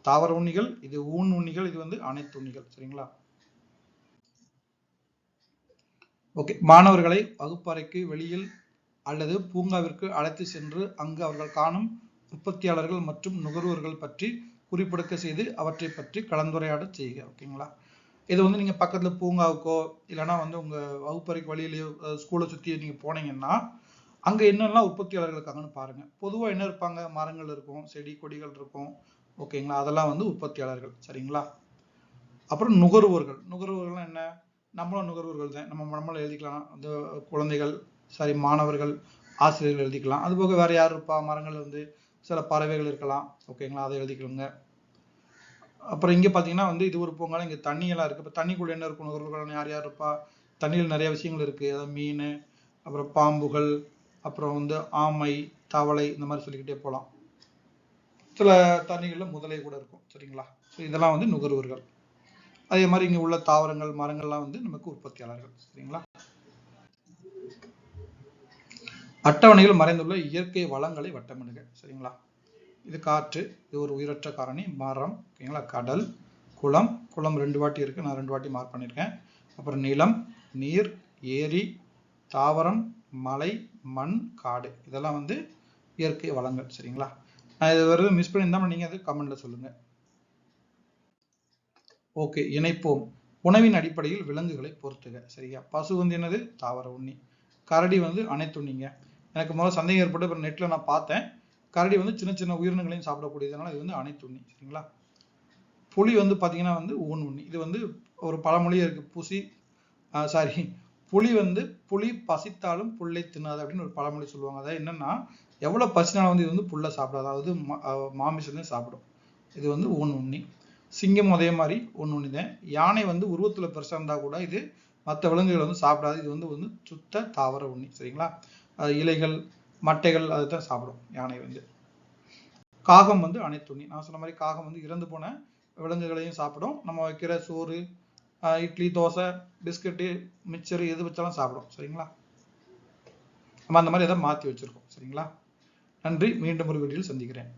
தாவர உண்ணிகள், இது ஊன் உண்ணிகள், இது வந்து அனைத்துண்ணிகள். சரிங்களா? ஓகே, மாணவர்களை வகுப்பறைக்கு வெளியில் அல்லது பூங்காவிற்கு அழைத்து சென்று அங்கு அவர்கள் காணும் உற்பத்தியாளர்கள் மற்றும் நுகர்வோர்கள் பற்றி குறிப்பெடுக்க செய்து அவற்றை பற்றி கலந்துரையாட செய்க. ஓகேங்களா? இது வந்து நீங்க பக்கத்துல பூங்காவுக்கோ இல்லைன்னா வந்து உங்க வகுப்பறைக்கு வழியிலேயோ ஸ்கூலை சுத்தி நீங்க போனீங்கன்னா அங்க என்னெல்லாம் உற்பத்தியாளர்கள் இருக்காங்கன்னு பாருங்க. பொதுவா என்ன இருப்பாங்க? மரங்கள் இருக்கும், செடி கொடிகள் இருக்கும். ஓகேங்களா? அதெல்லாம் வந்து உற்பத்தியாளர்கள். சரிங்களா? அப்புறம் நுகர்வோர்கள். நுகர்வோர்கள்லாம் என்ன? நம்மளும் நுகர்வோர்கள் தான். நம்மளும் எழுதிக்கலாம். அந்த குழந்தைகள், சாரி மாணவர்கள், ஆசிரியர்கள் எழுதிக்கலாம். அது போக வேற யார் இருப்பா? மரங்கள் வந்து சில பறவைகள் இருக்கலாம். ஓகேங்களா? அதை எழுதிக்கலுங்க. அப்புறம் இங்க பாத்தீங்கன்னா வந்து இது ஒரு பூங்கால, இங்க தண்ணி எல்லாம் இருக்கு. இப்ப தண்ணிக்குள்ள என்ன இருக்கும்? நுகர்வோர்கள் யார் யார் இருப்பா? தண்ணியில் நிறைய விஷயங்கள் இருக்கு. அதாவது மீன், அப்புறம் பாம்புகள், அப்புறம் வந்து ஆமை, தவளை, இந்த மாதிரி சொல்லிக்கிட்டே போகலாம். சில தண்ணிகள்ல முதலை கூட இருக்கும். சரிங்களா? இதெல்லாம் வந்து நுகர்வோர்கள். அதே மாதிரி இங்க உள்ள தாவரங்கள், மரங்கள்லாம் வந்து நமக்கு உற்பத்தியாளர்கள். சரிங்களா? அட்டவணையில் மறைந்துள்ள இயற்கை வளங்களை வட்டமிடுக. சரிங்களா? இது காற்று, இது ஒரு உயிரற்ற காரணி. மரம், ஓகேங்களா, கடல், குளம், குளம் 2 வாட்டி இருக்கு, நான் 2 வாட்டி மார்க் பண்ணியிருக்கேன். அப்புறம் நிலம், நீர், ஏரி, தாவரம், மலை, மண், காடு, இதெல்லாம் வந்து இயற்கை வளங்கள். சரிங்களா? நான் இது வரை மிஸ் பண்ணியிருந்தா நீங்க அது கமெண்ட்ல சொல்லுங்க. ஓகே, இணைப்போம். உணவின் அடிப்படையில் விலங்குகளை பொறுத்துக. சரியா? பசு வந்து என்னது? தாவர உண்ணி. கரடி வந்து அனைத்துண்ணிங்க. எனக்கு முதல்ல சந்தேகம் ஏற்பட்டு அப்புறம் நெட்ல நான் பார்த்தேன். கரடி வந்து சின்ன சின்ன உயிரினங்களையும் சாப்பிடக்கூடியதுனால இது வந்து அனைத்துண்ணி. சரிங்களா? புலி வந்து பாத்தீங்கன்னா வந்து ஊன் உண்ணி. இது வந்து ஒரு பழமொழியே இருக்கு. புலி வந்து புலி பசித்தாலும் புல்லை தின்னாது அப்படின்னு ஒரு பழமொழி சொல்லுவாங்க. அதாவது என்னன்னா எவ்வளவு பசினாலும் வந்து இது வந்து புல்லை சாப்பிடாது, அதாவது மாமிசத்தையும் சாப்பிடும். இது வந்து ஊன் உண்ணி. சிங்கம் அதே மாதிரி ஊன் உண்ணி தான். யானை வந்து உருவத்துல பெருசா இருந்தா கூட இது மற்ற விலங்குகள் வந்து சாப்பிடாது. இது வந்து சுத்த தாவர உண்ணி. சரிங்களா? இலைகள், மட்டைகள் அதைத்தான் சாப்பிடும் யானை வந்து. காகம் வந்து அனைத்துண்ணி. நான் சொன்ன மாதிரி காகம் வந்து இறந்து போன விலங்குகளையும் சாப்பிடும். நம்ம வைக்கிற சோறு, இட்லி, தோசை, பிஸ்கட்டு, மிக்சர் எது வச்சாலும் சாப்பிடும். சரிங்களா? நம்ம அந்த மாதிரி எதாவது மாற்றி வச்சிருக்கோம். சரிங்களா? நன்றி. மீண்டும் ஒரு வீடியோவில் சந்திக்கிறேன்.